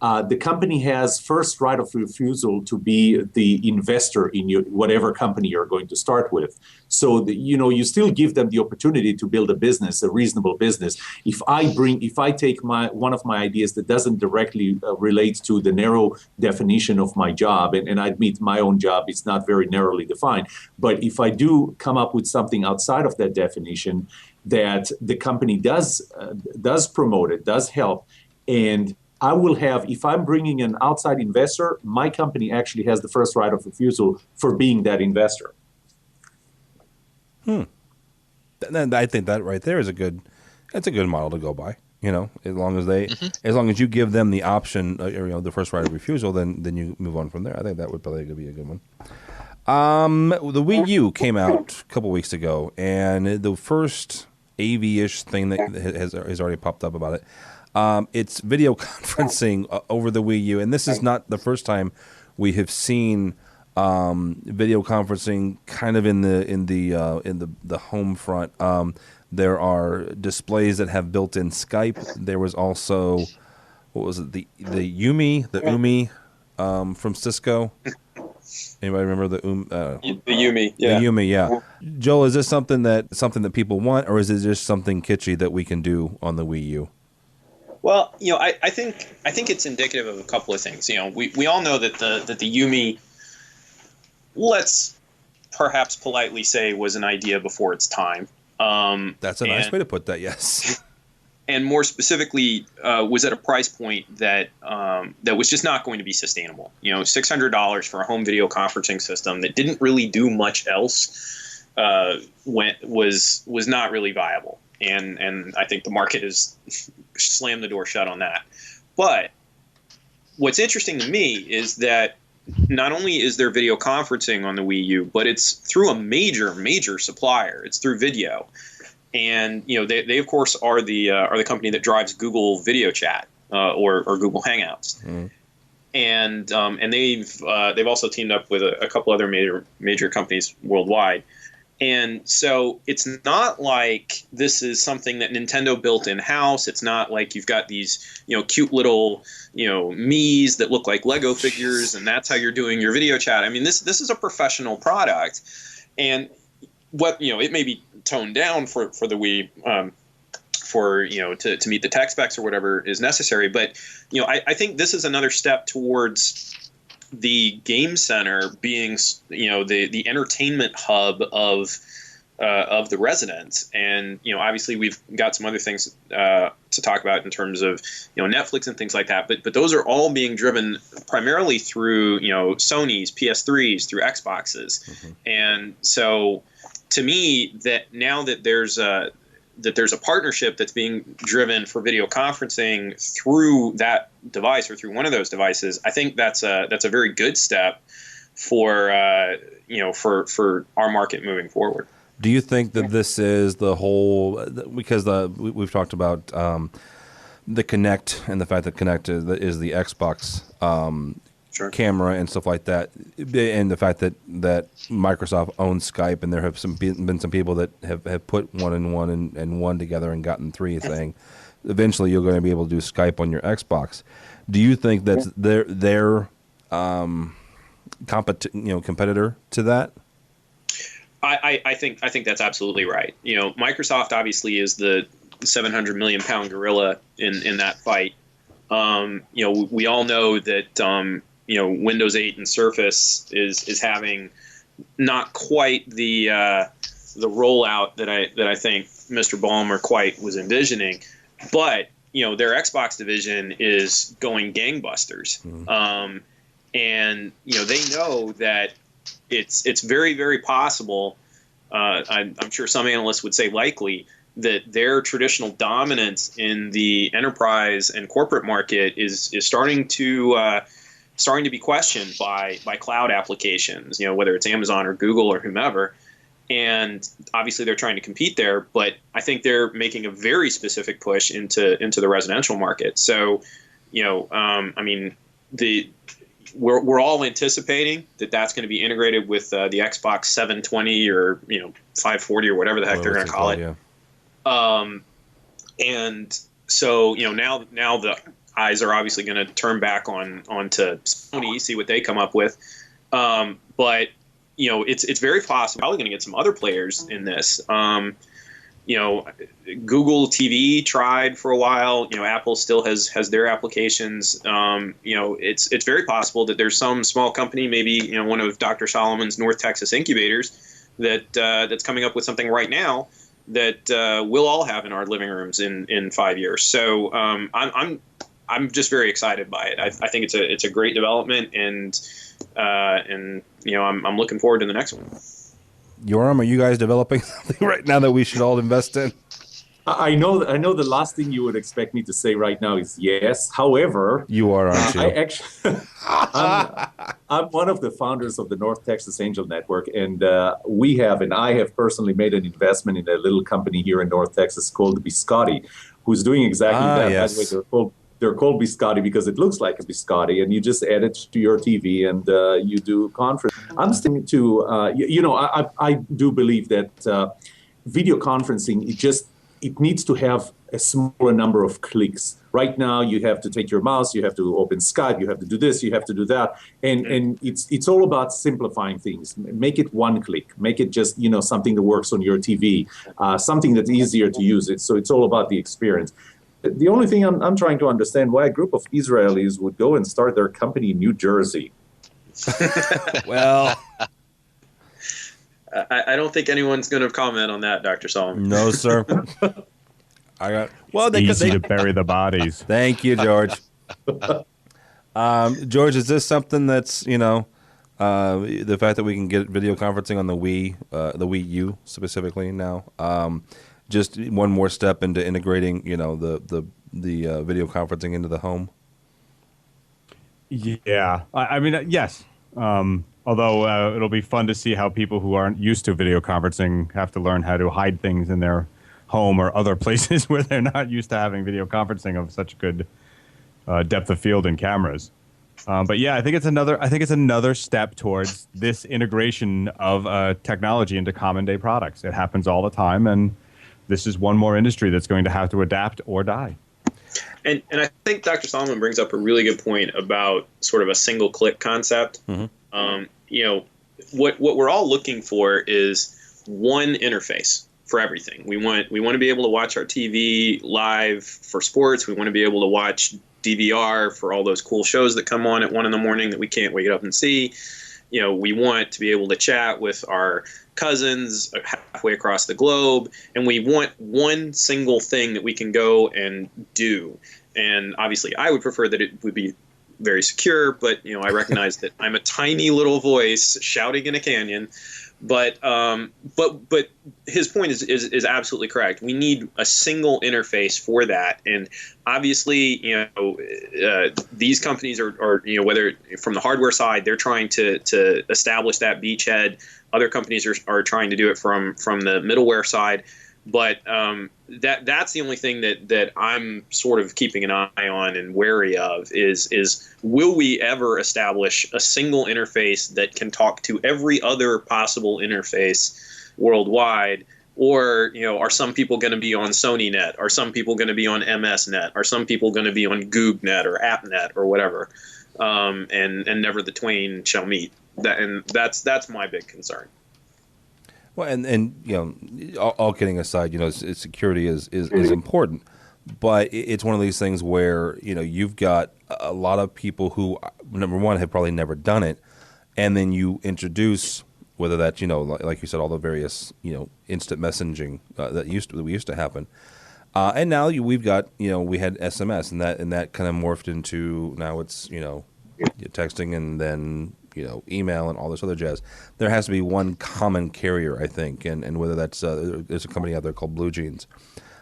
[SPEAKER 10] the company has first right of refusal to be the investor in whatever company you're going to start with. So, you still give them the opportunity to build a business, a reasonable business. If I take one of my ideas that doesn't directly relate to the narrow definition of my job, and I admit my own job is not very narrowly defined, but if I do come up with something outside of that definition that the company does promote it, does help, and I will have, if I'm bringing an outside investor, my company actually has the first right of refusal for being that investor.
[SPEAKER 4] I think that right there is a good model to go by. As long as you give them the option, the first right of refusal, then you move on from there. I think that would probably be a good one. The Wii U came out a couple weeks ago, and the first AV-ish thing that has already popped up about it. It's video conferencing over the Wii U, and this is not the first time we have seen video conferencing kind of in the home front. There are displays that have built-in Skype. There was also, what was it, the Umi from Cisco. Anybody remember the
[SPEAKER 8] Umi? Yeah.
[SPEAKER 4] The Umi, yeah. Joel, is this something that people want, or is it just something kitschy that we can do on the Wii U?
[SPEAKER 8] Well, I think it's indicative of a couple of things. We all know that the Umi, let's perhaps politely say, was an idea before its time.
[SPEAKER 4] That's a nice way to put that. Yes.
[SPEAKER 8] And more specifically, was at a price point that was just not going to be sustainable. $600 for a home video conferencing system that didn't really do much else was not really viable. And I think the market has slammed the door shut on that. But what's interesting to me is that not only is there video conferencing on the Wii U, but it's through a major supplier. It's through Video, and they of course are the company that drives Google Video Chat or Google Hangouts. Mm. And they've also teamed up with a couple other major companies worldwide. And so it's not like this is something that Nintendo built in-house. It's not like you've got these, cute little, Miis that look like Lego figures, and that's how you're doing your video chat. I mean, this is a professional product. And it may be toned down for the Wii, to meet the tech specs or whatever is necessary. But, I think this is another step towards the game center being, the entertainment hub of the residents. And, obviously we've got some other things to talk about in terms of, Netflix and things like that. But those are all being driven primarily through, Sony's PS3s, through Xboxes. Mm-hmm. And so to me, that now that there's a partnership that's being driven for video conferencing through that device or through one of those devices, I think that's a very good step for our market moving forward.
[SPEAKER 4] Do you think that this is the whole, because we've talked about the Kinect and the fact that Kinect is the Xbox
[SPEAKER 8] Sure.
[SPEAKER 4] camera and stuff like that, and the fact that Microsoft owns Skype, and there have been some people that have put one and one together and gotten three, saying eventually you're going to be able to do Skype on your Xbox. Do you think that's their competitor to that?
[SPEAKER 8] I think that's absolutely right. Microsoft obviously is the 700 million pound gorilla in that fight. We all know that Windows 8 and Surface is having not quite the rollout that I think Mr. Ballmer quite was envisioning, but their Xbox division is going gangbusters. Mm-hmm. And they know that it's very, very possible. I'm sure some analysts would say likely that their traditional dominance in the enterprise and corporate market is starting to be questioned by cloud applications, whether it's Amazon or Google or whomever. And obviously they're trying to compete there, but I think they're making a very specific push into the residential market. So, we're all anticipating that that's going to be integrated with the Xbox 720 or 540 or whatever the heck they're going to call it.
[SPEAKER 4] Yeah.
[SPEAKER 8] And so now the eyes are obviously going to turn back onto Sony, see what they come up with. But it's very possible. Probably going to get some other players in this. Google TV tried for a while. Apple still has their applications. It's very possible that there's some small company, maybe one of Dr. Solomon's North Texas incubators, that's coming up with something right now that we'll all have in our living rooms in 5 years. So I'm just very excited by it. I think it's a great development, and I'm looking forward to the next one.
[SPEAKER 4] Yoram, are you guys developing something right now that we should all invest in?
[SPEAKER 10] I know the last thing you would expect me to say right now is yes. However,
[SPEAKER 4] you are, aren't you?
[SPEAKER 10] I'm one of the founders of the North Texas Angel Network, and I have personally made an investment in a little company here in North Texas called Biscotti, who's doing exactly that.
[SPEAKER 4] Yes.
[SPEAKER 10] By the way, they're called Biscotti because it looks like a biscotti, and you just add it to your TV and you do conference. I'm sticking to, I do believe that video conferencing, it needs to have a smaller number of clicks. Right now, you have to take your mouse, you have to open Skype, you have to do this, you have to do that, and it's all about simplifying things. Make it one click, make it just something that works on your TV, something that's easier to use. So it's all about the experience. The only thing I'm trying to understand why a group of Israelis would go and start their company in New Jersey.
[SPEAKER 4] Well,
[SPEAKER 8] I don't think anyone's going to comment on that, Dr. Solomon.
[SPEAKER 4] No, sir.
[SPEAKER 7] Easy to bury the bodies.
[SPEAKER 4] Thank you, George. George, is this something that's the fact that we can get video conferencing on the Wii U specifically now? Just one more step into integrating, the video conferencing into the home.
[SPEAKER 7] Yeah, I mean, yes. Although it'll be fun to see how people who aren't used to video conferencing have to learn how to hide things in their home or other places where they're not used to having video conferencing of such good depth of field and cameras. But yeah, I think it's another step towards this integration of technology into common day products. It happens all the time, and this is one more industry that's going to have to adapt or die.
[SPEAKER 8] And I think Dr. Solomon brings up a really good point about sort of a single click concept. Mm-hmm. What we're all looking for is one interface for everything. We want to be able to watch our TV live for sports. We want to be able to watch DVR for all those cool shows that come on at 1 a.m. that we can't wake up and see. We want to be able to chat with our cousins halfway across the globe, and we want one single thing that we can go and do. And obviously, I would prefer that it would be very secure, but I recognize that I'm a tiny little voice shouting in a canyon. But his point is absolutely correct. We need a single interface for that, and obviously, these companies are whether from the hardware side, they're trying to establish that beachhead. Other companies are trying to do it from the middleware side. But that's the only thing that I'm sort of keeping an eye on and wary of is will we ever establish a single interface that can talk to every other possible interface worldwide? Or, are some people going to be on SonyNet? Are some people going to be on MSNet? Are some people going to be on GoogNet or AppNet or whatever? And never the twain shall meet. That's my big concern.
[SPEAKER 4] Well, and all kidding aside, security is important, but it's one of these things where you've got a lot of people who, number one, have probably never done it, and then you introduce whether that's like you said, all the various instant messaging that we used to happen, and now we've got we had SMS and that kind of morphed into now it's texting and then email and all this other jazz. There has to be one common carrier, I think, and whether that's there's a company out there called Blue Jeans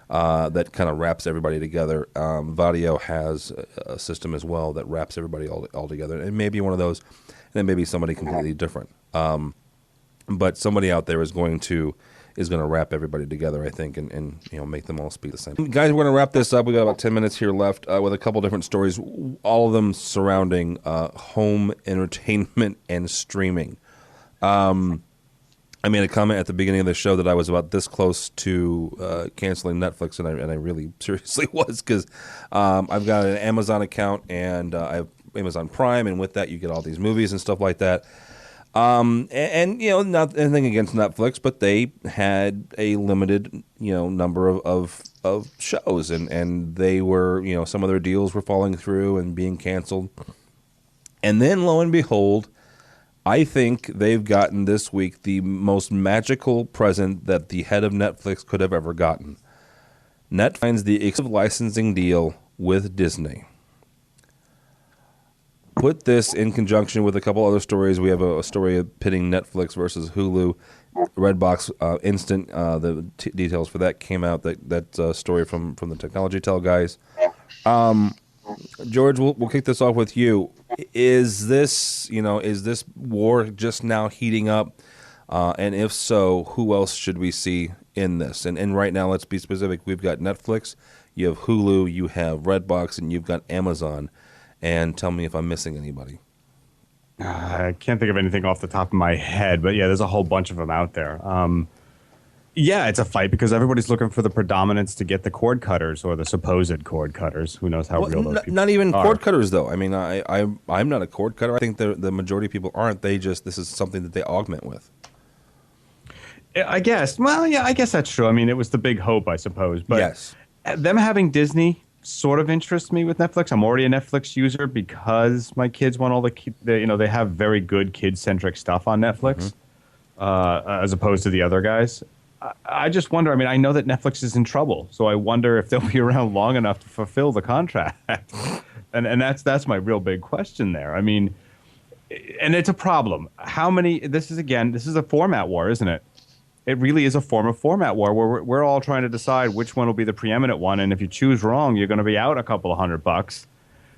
[SPEAKER 4] that kind of wraps everybody together. Vadio has a system as well that wraps everybody all together, and maybe one of those, and then maybe somebody completely different. But somebody out there is going to wrap everybody together, I think, and make them all speak the same. Guys, we're going to wrap this up. We got about 10 minutes here left with a couple different stories, all of them surrounding home entertainment and streaming. I made a comment at the beginning of the show that I was about this close to canceling Netflix, and I really seriously was, because I've got an Amazon account and I have Amazon Prime, and with that you get all these movies and stuff like that. And you know, not anything against Netflix, but they had a limited, you know, number of shows, and they were, you know, some of their deals were falling through and being canceled. And then lo and behold, I think they've gotten this week the most magical present that the head of Netflix could have ever gotten. Net finds the exclusive licensing deal with Disney. Put this in conjunction with a couple other stories. We have a story pitting Netflix versus Hulu, Redbox Instant. The details for that came out. That story from the Technology Tell guys. George, we'll kick this off with you. Is this war just now heating up? And if so, who else should we see in this? And right now, let's be specific. We've got Netflix, you have Hulu, you have Redbox, and you've got Amazon. And tell me if I'm missing anybody.
[SPEAKER 7] I can't think of anything off the top of my head, but yeah, there's a whole bunch of them out there. Yeah, it's a fight because everybody's looking for the predominance to get the cord cutters or the supposed cord cutters. Who knows how real those people
[SPEAKER 4] not even
[SPEAKER 7] are.
[SPEAKER 4] Cord cutters, though. I mean, I'm not a cord cutter. I think the majority of people aren't. This is something that they augment with.
[SPEAKER 7] I guess. Well, yeah, I guess that's true. I mean, it was the big hope, I suppose. But
[SPEAKER 4] yes.
[SPEAKER 7] Them having Disney sort of interests me with Netflix. I'm already a Netflix user because my kids want all they have very good kid-centric stuff on Netflix, as opposed to the other guys. I just wonder, I mean, I know that Netflix is in trouble, so I wonder if they'll be around long enough to fulfill the contract. and that's my real big question there. I mean, and it's a problem. This is a format war, isn't it? It really is a form of format war where we're all trying to decide which one will be the preeminent one. And if you choose wrong, you're going to be out a couple of $100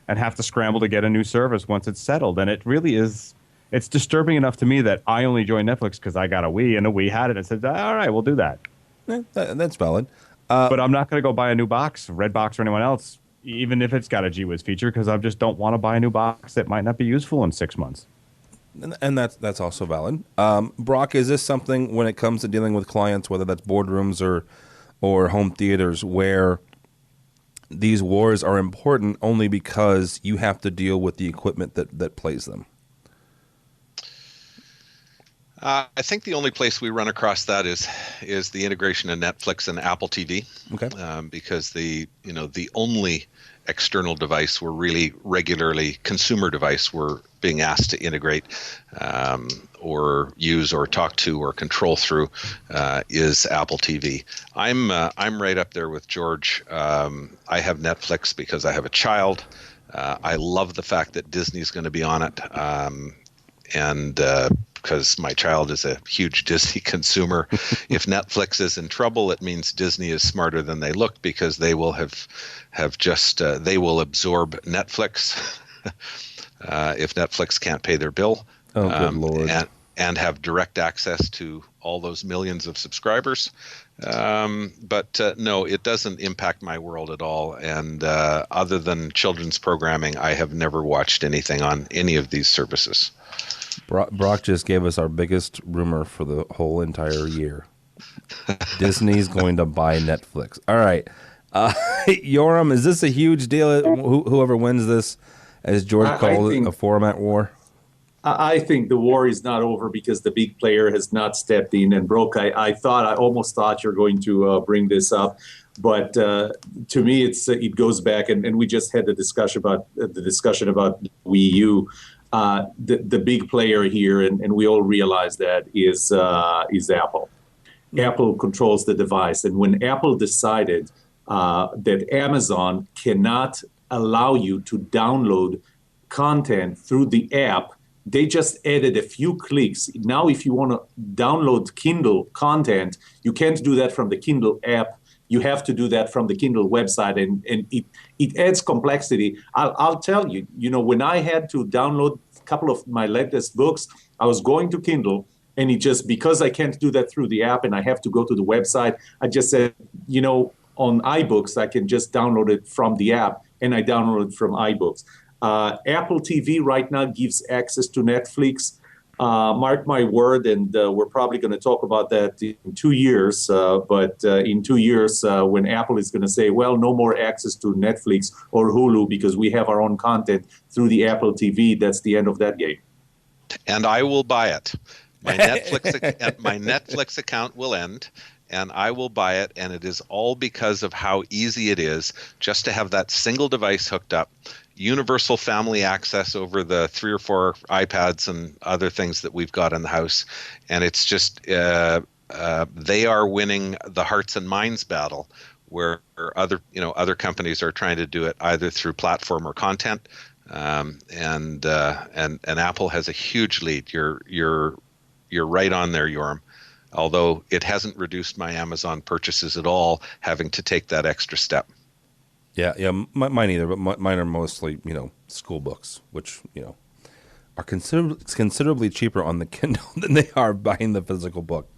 [SPEAKER 7] and have to scramble to get a new service once it's settled. And it really is, it's disturbing enough to me that I only joined Netflix because I got a Wii and a Wii had it and said, all right, we'll do that.
[SPEAKER 4] That's valid.
[SPEAKER 7] But I'm not going to go buy a new box, Redbox or anyone else, even if it's got a GWiz feature, because I just don't want to buy a new box that might not be useful in 6 months.
[SPEAKER 4] And that's also valid. Brock, is this something when it comes to dealing with clients, whether that's boardrooms or home theaters, where these wars are important only because you have to deal with the equipment that plays them?
[SPEAKER 9] I think the only place we run across that is the integration of Netflix and Apple TV.
[SPEAKER 4] Okay.
[SPEAKER 9] Because the only external device we're really regularly consumer device we're being asked to integrate or use or talk to or control through is Apple TV. I'm right up there with George. I have Netflix because I have a child. I love the fact that Disney's going to be on it, and because my child is a huge Disney consumer. If Netflix is in trouble, it means Disney is smarter than they look, because they will they will absorb Netflix if Netflix can't pay their bill.
[SPEAKER 4] Oh, good Lord.
[SPEAKER 9] And have direct access to all those millions of subscribers. But no, it doesn't impact my world at all. And other than children's programming, I have never watched anything on any of these services.
[SPEAKER 4] Brock just gave us our biggest rumor for the whole entire year. Disney's going to buy Netflix. All right. Yoram, is this a huge deal? Whoever wins this, as George called it, a format war?
[SPEAKER 10] I think the war is not over because the big player has not stepped in. And Brock, I almost thought you're going to bring this up. But to me, it goes back, and we just had the discussion about Wii U. The big player here, and we all realize that, is Apple. Apple controls the device, and when Apple decided that Amazon cannot allow you to download content through the app, they just added a few clicks. Now, if you want to download Kindle content, you can't do that from the Kindle app. You have to do that from the Kindle website, and it adds complexity. I'll tell you, when I had to download a couple of my latest books, I was going to Kindle, and it just, because I can't do that through the app and I have to go to the website, I just said, on iBooks, I can just download it from the app, and I download it from iBooks. Apple TV right now gives access to Netflix. Mark my word, and we're probably going to talk about that in 2 years. But in 2 years, when Apple is going to say, well, no more access to Netflix or Hulu because we have our own content through the Apple TV, that's the end of that game.
[SPEAKER 9] And I will buy it. My Netflix account will end, and I will buy it, and it is all because of how easy it is just to have that single device hooked up, universal family access over the 3 or 4 iPads and other things that we've got in the house. And it's just they are winning the hearts and minds battle, where other companies are trying to do it either through platform or content. And Apple has a huge lead. You're right on there, Yoram. Although it hasn't reduced my Amazon purchases at all, having to take that extra step.
[SPEAKER 4] Yeah, mine either. But mine are mostly, school books, which are considerably cheaper on the Kindle than they are buying the physical book.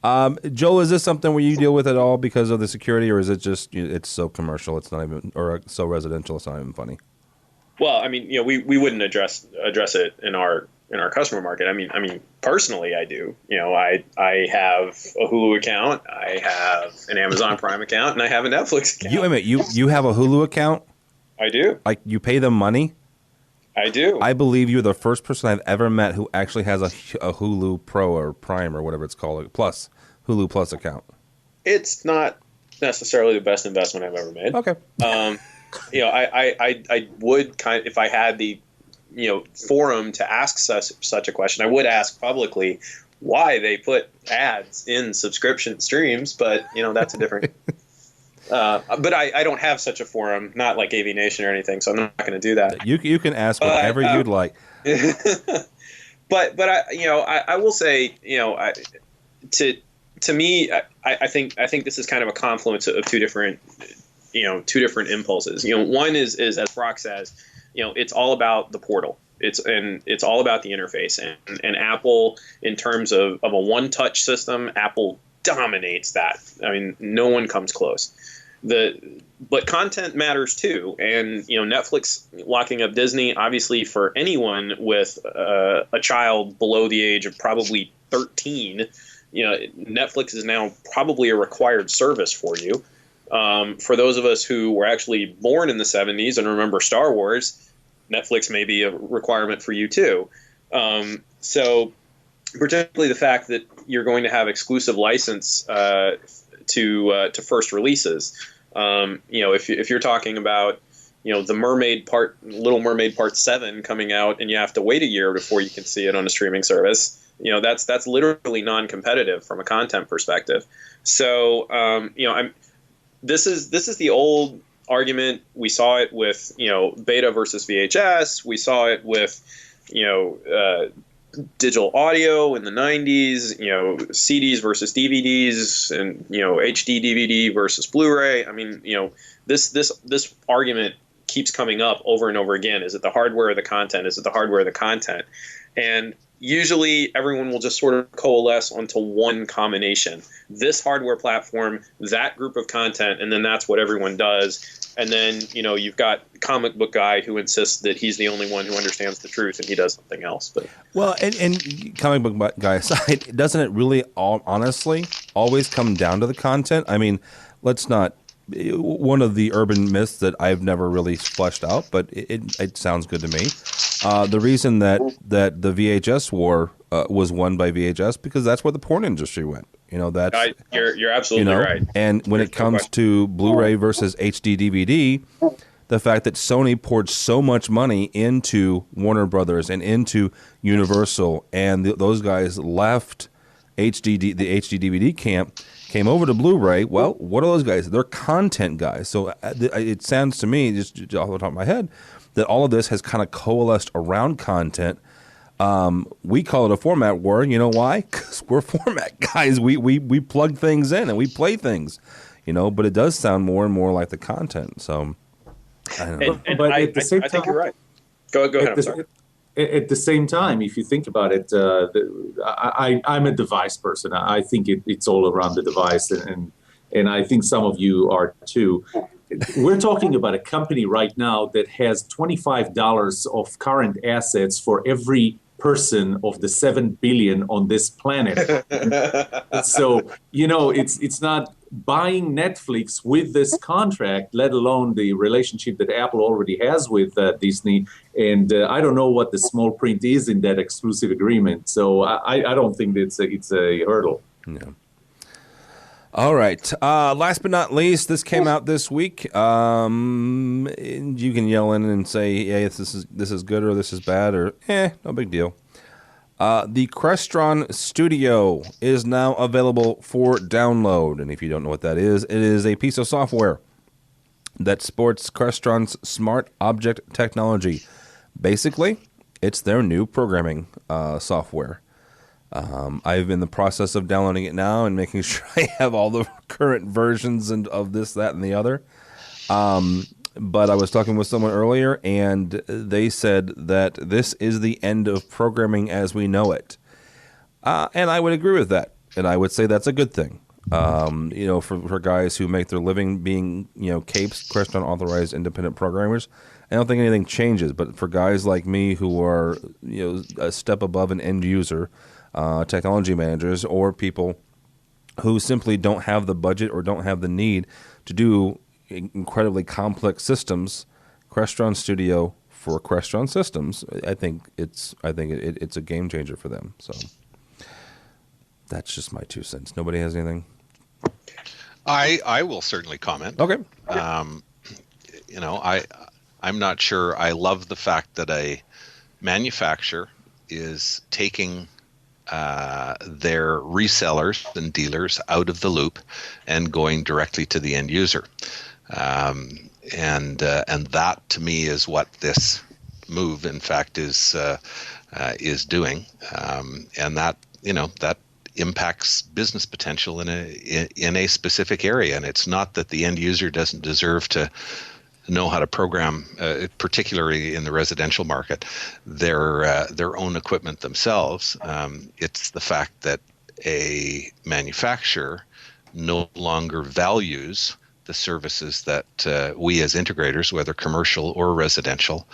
[SPEAKER 4] Joel, is this something where you deal with at all because of the security, or is it just it's so commercial, it's not even, or so residential, it's not even funny?
[SPEAKER 8] Well, I mean, we wouldn't address it in our customer market. I mean, personally, I do. I have a Hulu account, I have an Amazon Prime account, and I have a Netflix account.
[SPEAKER 4] You have a Hulu account?
[SPEAKER 8] I do.
[SPEAKER 4] Like, you pay them money?
[SPEAKER 8] I do.
[SPEAKER 4] I believe you're the first person I've ever met who actually has a Hulu Pro or Prime or whatever it's called, Hulu Plus account. It's not
[SPEAKER 8] necessarily the best investment I've ever made.
[SPEAKER 4] Okay.
[SPEAKER 8] I would if I had the forum to ask such a question, I would ask publicly why they put ads in subscription streams, but that's a different. But I don't have such a forum, not like AVNation or anything, so I'm not going to do that.
[SPEAKER 4] You can ask whatever you'd like.
[SPEAKER 8] But I will say to me I think this is kind of a confluence of two different impulses. One is as Brock says, it's all about the portal. It's all about the interface, and Apple, in terms of a one-touch system, Apple dominates that. I mean, no one comes close. But content matters too, and Netflix locking up Disney, obviously for anyone with a child below the age of probably 13, Netflix is now probably a required service for you. For those of us who were actually born in the 70s and remember Star Wars, Netflix may be a requirement for you too. So particularly the fact that you're going to have exclusive license to first releases. If you're talking about the Little Mermaid Part 7 coming out, and you have to wait a year before you can see it on a streaming service, that's literally non-competitive from a content perspective. So this is the old argument. We saw it with beta versus VHS. We saw it with digital audio in the 90s, CDs versus DVDs, and HD DVD versus Blu-ray. I mean, this argument keeps coming up over and over again. Is it the hardware or the content? Is it the hardware or the content? And usually everyone will just sort of coalesce onto one combination. This hardware platform, that group of content, and then that's what everyone does. And then, you've got comic book guy who insists that he's the only one who understands the truth, and he does something else. But
[SPEAKER 4] and comic book guy aside, doesn't it really honestly always come down to the content? I mean, let's not. One of the urban myths that I've never really fleshed out, but it sounds good to me. The reason that the VHS war was won by VHS because that's where the porn industry went.
[SPEAKER 8] You're absolutely right.
[SPEAKER 4] And when it comes to Blu-ray versus HD DVD, the fact that Sony poured so much money into Warner Brothers and into Universal, and those guys left the HD DVD camp, came over to Blu-ray. Well, what are those guys? They're content guys. So it sounds to me, just off the top of my head, that all of this has kind of coalesced around content. We call it a format war. You know why? Because we're format guys. We plug things in and we play things, but it does sound more and more like the content. So I don't know.
[SPEAKER 10] But at the same time,
[SPEAKER 8] I think you're right. Go ahead. I'm sorry.
[SPEAKER 10] At the same time, if you think about it, I'm a device person. I think it's all around the device, and I think some of you are too. We're talking about a company right now that has $25 of current assets for every person of the 7 billion on this planet. So, it's not buying Netflix with this contract, let alone the relationship that Apple already has with Disney. And I don't know what the small print is in that exclusive agreement. So I don't think it's a hurdle.
[SPEAKER 4] No. All right. Last but not least, this came out this week. You can yell in and say, "Yeah, this is good," or "This is bad," or no big deal. The Crestron Studio is now available for download, and if you don't know what that is, it is a piece of software that sports Crestron's smart object technology. Basically, it's their new programming software. I'm in the process of downloading it now and making sure I have all the current versions of this, that, and the other. But I was talking with someone earlier, and they said that this is the end of programming as we know it. And I would agree with that. And I would say that's a good thing. For guys who make their living being, CAPES, Crestron authorized independent programmers, I don't think anything changes. But for guys like me who are, a step above an end user, technology managers, or people who simply don't have the budget or don't have the need to do incredibly complex systems, Crestron Studio for Crestron systems, I think it's a game changer for them. So that's just my 2 cents. Nobody has anything?
[SPEAKER 9] I will certainly comment.
[SPEAKER 4] Okay.
[SPEAKER 9] I'm not sure. I love the fact that a manufacturer is taking their resellers and dealers out of the loop and going directly to the end user. And that to me is what this move, in fact, is doing. And that impacts business potential in a specific area. And it's not that the end user doesn't deserve to know how to program, particularly in the residential market, their own equipment themselves. It's the fact that a manufacturer no longer values the services that we as integrators, whether commercial or residential,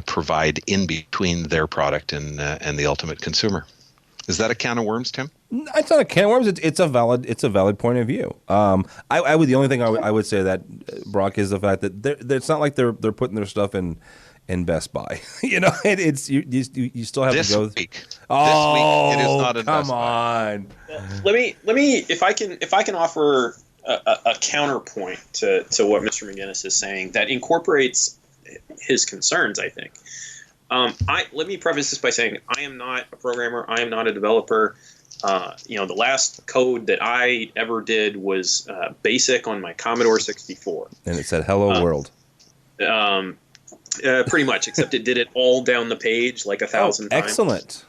[SPEAKER 9] provide in between their product and the ultimate consumer. Is that a can of worms, Tim?
[SPEAKER 4] It's not a can of worms. It's a valid point of view. The only thing I would say that, Brock, is the fact that it's not like they're putting their stuff in Best Buy. You still have to go.
[SPEAKER 9] This week, it is not in Best Buy.
[SPEAKER 4] Come on.
[SPEAKER 8] Let me if I can offer a counterpoint to what Mr. McGinnis is saying that incorporates his concerns, I think. Let me preface this by saying I am not a programmer. I am not a developer. The last code that I ever did was BASIC on my Commodore 64. And
[SPEAKER 4] it said "Hello World."
[SPEAKER 8] Pretty much, except it did it all down the page like 1,000 times.
[SPEAKER 4] Excellent.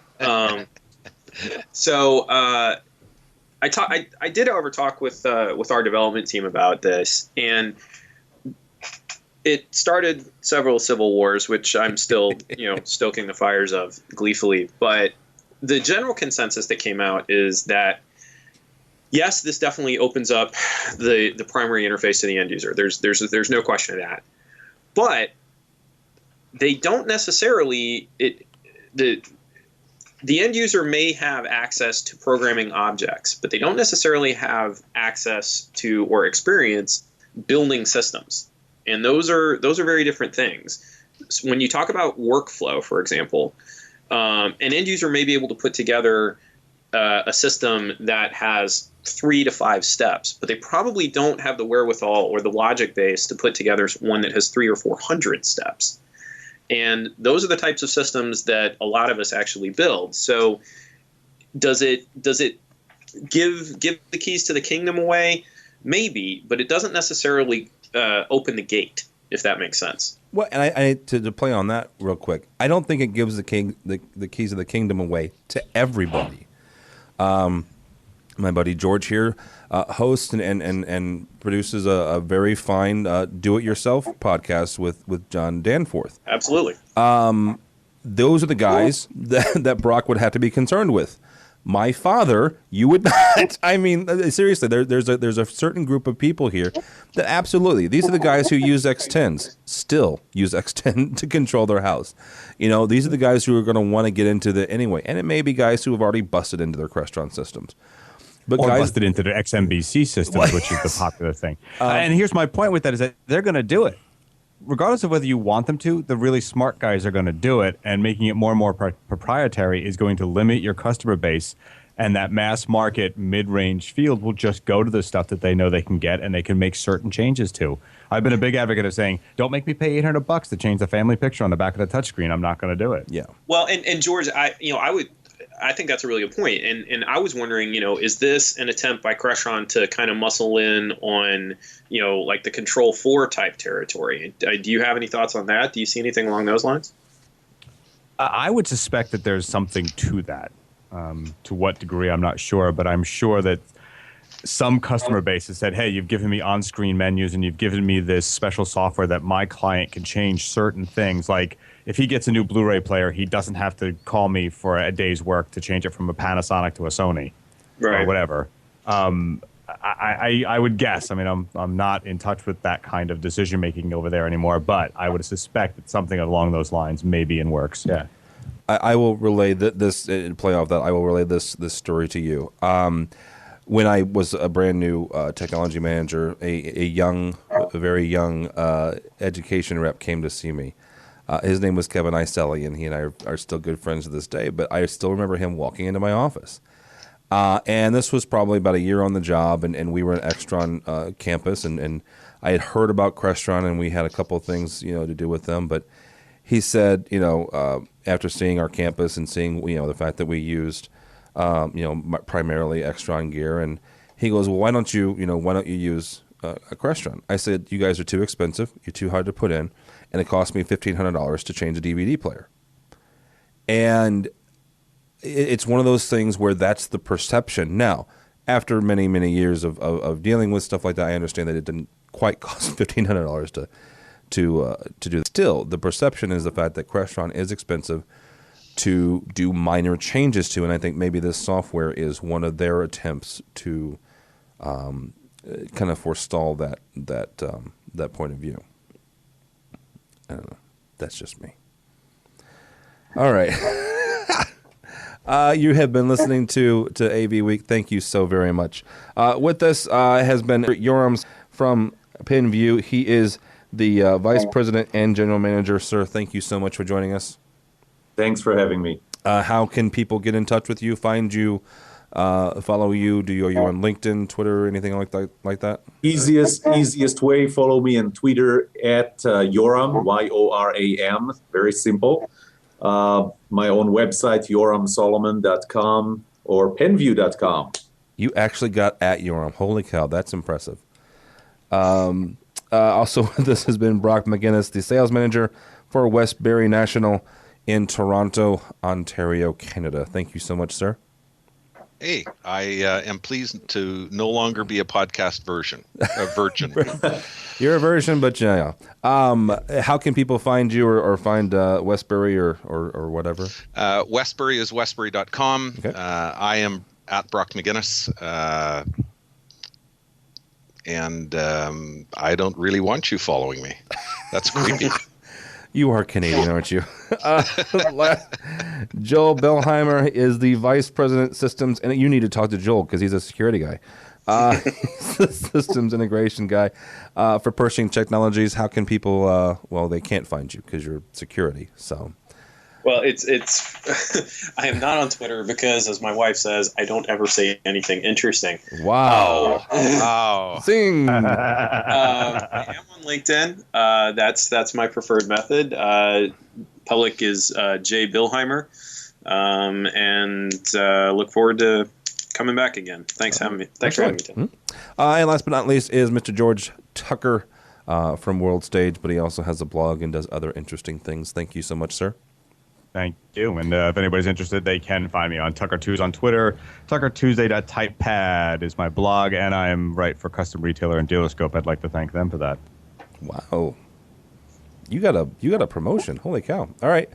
[SPEAKER 8] I did, however, talk with our development team about this, and it started several civil wars, which I'm still, stoking the fires of gleefully. But the general consensus that came out is that, yes, this definitely opens up the primary interface to the end user. There's no question of that. But they don't necessarily the end user may have access to programming objects, but they don't necessarily have access to or experience building systems. And those are very different things. So when you talk about workflow, for example, an end user may be able to put together a system that has 3 to 5 steps, but they probably don't have the wherewithal or the logic base to put together one that has 300 or 400 steps. And those are the types of systems that a lot of us actually build. So does it give the keys to the kingdom away? Maybe, but it doesn't necessarily open the gate, if that makes sense.
[SPEAKER 4] Well, and I to play on that real quick, I don't think it gives the keys of the kingdom away to everybody. My buddy George here hosts and produces a very fine do-it-yourself podcast with John Danforth.
[SPEAKER 8] Absolutely.
[SPEAKER 4] Those are the guys that Brock would have to be concerned with. My father, you would not. I mean, seriously, there's a certain group of people here that absolutely, these are the guys who use X10s, still use X10 to control their house. You know, these are the guys who are going to want to get into the anyway. And it may be guys who have already busted into their Crestron systems. But
[SPEAKER 7] or
[SPEAKER 4] guys,
[SPEAKER 7] busted into their XMBC systems, which is the popular thing. And here's my point with that is that they're going to do it. Regardless of whether you want them to, the really smart guys are going to do it, and making it more and more proprietary is going to limit your customer base, and that mass market mid-range field will just go to the stuff that they know they can get and they can make certain changes to. I've been a big advocate of saying, don't make me pay $800 to change the family picture on the back of the touchscreen. I'm not going to do it.
[SPEAKER 4] Yeah.
[SPEAKER 8] Well, and George, I think that's a really good point. And I was wondering, is this an attempt by Crestron to kind of muscle in on, like the Control 4 type territory? Do you have any thoughts on that? Do you see anything along those lines?
[SPEAKER 7] I would suspect that there's something to that. To what degree, I'm not sure, but I'm sure that some customer base has said, hey, you've given me on-screen menus and you've given me this special software that my client can change certain things. Like if he gets a new Blu-ray player, he doesn't have to call me for a day's work to change it from a Panasonic to a Sony or whatever. I would guess. I mean, I'm not in touch with that kind of decision-making over there anymore, but I would suspect that something along those lines may be in works. Yeah.
[SPEAKER 4] I will relay this play off that. I will relay this story to you. When I was a brand new technology manager, a very young education rep came to see me. His name was Kevin Iselli, and he and I are still good friends to this day. But I still remember him walking into my office. And this was probably about a year on the job, and we were at Extron campus, and I had heard about Crestron, and we had a couple of things to do with them. But he said, after seeing our campus and seeing the fact that we used primarily Extron gear, and he goes, well, why don't you use a Crestron? I said, you guys are too expensive, you're too hard to put in, and it cost me $1,500 to change a DVD player. And it's one of those things where that's the perception. Now, after many, many years of dealing with stuff like that, I understand that it didn't quite cost $1,500 to do. Still, the perception is the fact that Crestron is expensive to do minor changes to, and I think maybe this software is one of their attempts to kind of forestall that point of view. I don't know. That's just me. All right. You have been listening to AV Week. Thank you so very much. With us has been Yoram from Penveu. He is the Vice President and General Manager. Sir, thank you so much for joining us.
[SPEAKER 10] Thanks for having me.
[SPEAKER 4] How can people get in touch with you, find you, follow you? Are you on LinkedIn, Twitter, anything like that?
[SPEAKER 10] Easiest way, follow me on Twitter at Yoram, Yoram, very simple. My own website, yoramsolomon.com or penveu.com.
[SPEAKER 4] You actually got at Yoram. Holy cow, that's impressive. Also, this has been Brock McGinnis, the sales manager for Westbury National in Toronto, Ontario, Canada. Thank you so much, sir.
[SPEAKER 9] Hey, I am pleased to no longer be a podcast virgin.
[SPEAKER 4] You're a virgin, but yeah. How can people find you or find Westbury or whatever?
[SPEAKER 9] Westbury is westbury.com.
[SPEAKER 4] Okay.
[SPEAKER 9] I am at Brock McGinnis. And I don't really want you following me. That's creepy.
[SPEAKER 4] You are Canadian, aren't you? Joel Bilheimer is the Vice President Systems, and you need to talk to Joel because he's a security guy. He's the Systems Integration guy for Pershing Technologies. How can people? Well, they can't find you because you're security. So.
[SPEAKER 8] Well, it's I am not on Twitter because, as my wife says, I don't ever say anything interesting.
[SPEAKER 4] Wow.
[SPEAKER 9] Wow.
[SPEAKER 4] Sing.
[SPEAKER 8] I am on LinkedIn. That's my preferred method. Public is J. Bilheimer. And look forward to coming back again. Thanks for having me, Tim.
[SPEAKER 4] And last but not least is Mr. George Tucker from World Stage, but he also has a blog and does other interesting things. Thank you so much, sir.
[SPEAKER 7] Thank you. And if anybody's interested, they can find me on Tucker2s on Twitter. TuckerTuesday.typepad is my blog, and I am right for Custom Retailer and Dealerscope. I'd like to thank them for that.
[SPEAKER 4] Wow. You got a promotion. Holy cow. All right.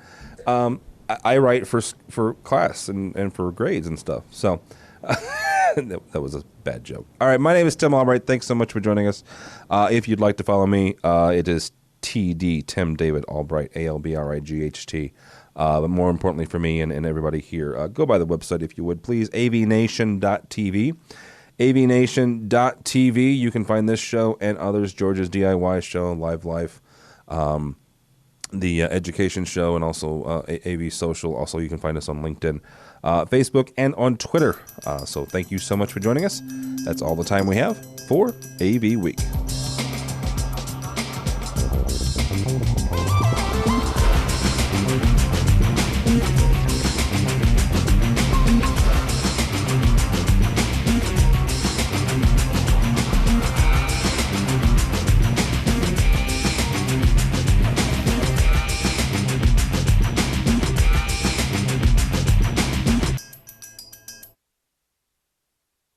[SPEAKER 4] I write for class and for grades and stuff. So that was a bad joke. All right, my name is Tim Albright. Thanks so much for joining us. If you'd like to follow me, it is TD, Tim David Albright, ALBRIGHT. But more importantly for me and everybody here, go by the website if you would, please, AVNation.tv. AVNation.tv. You can find this show and others, George's DIY show, Live Life, the education show, and also AV Social. Also, you can find us on LinkedIn, Facebook, and on Twitter. So thank you so much for joining us. That's all the time we have for AV Week.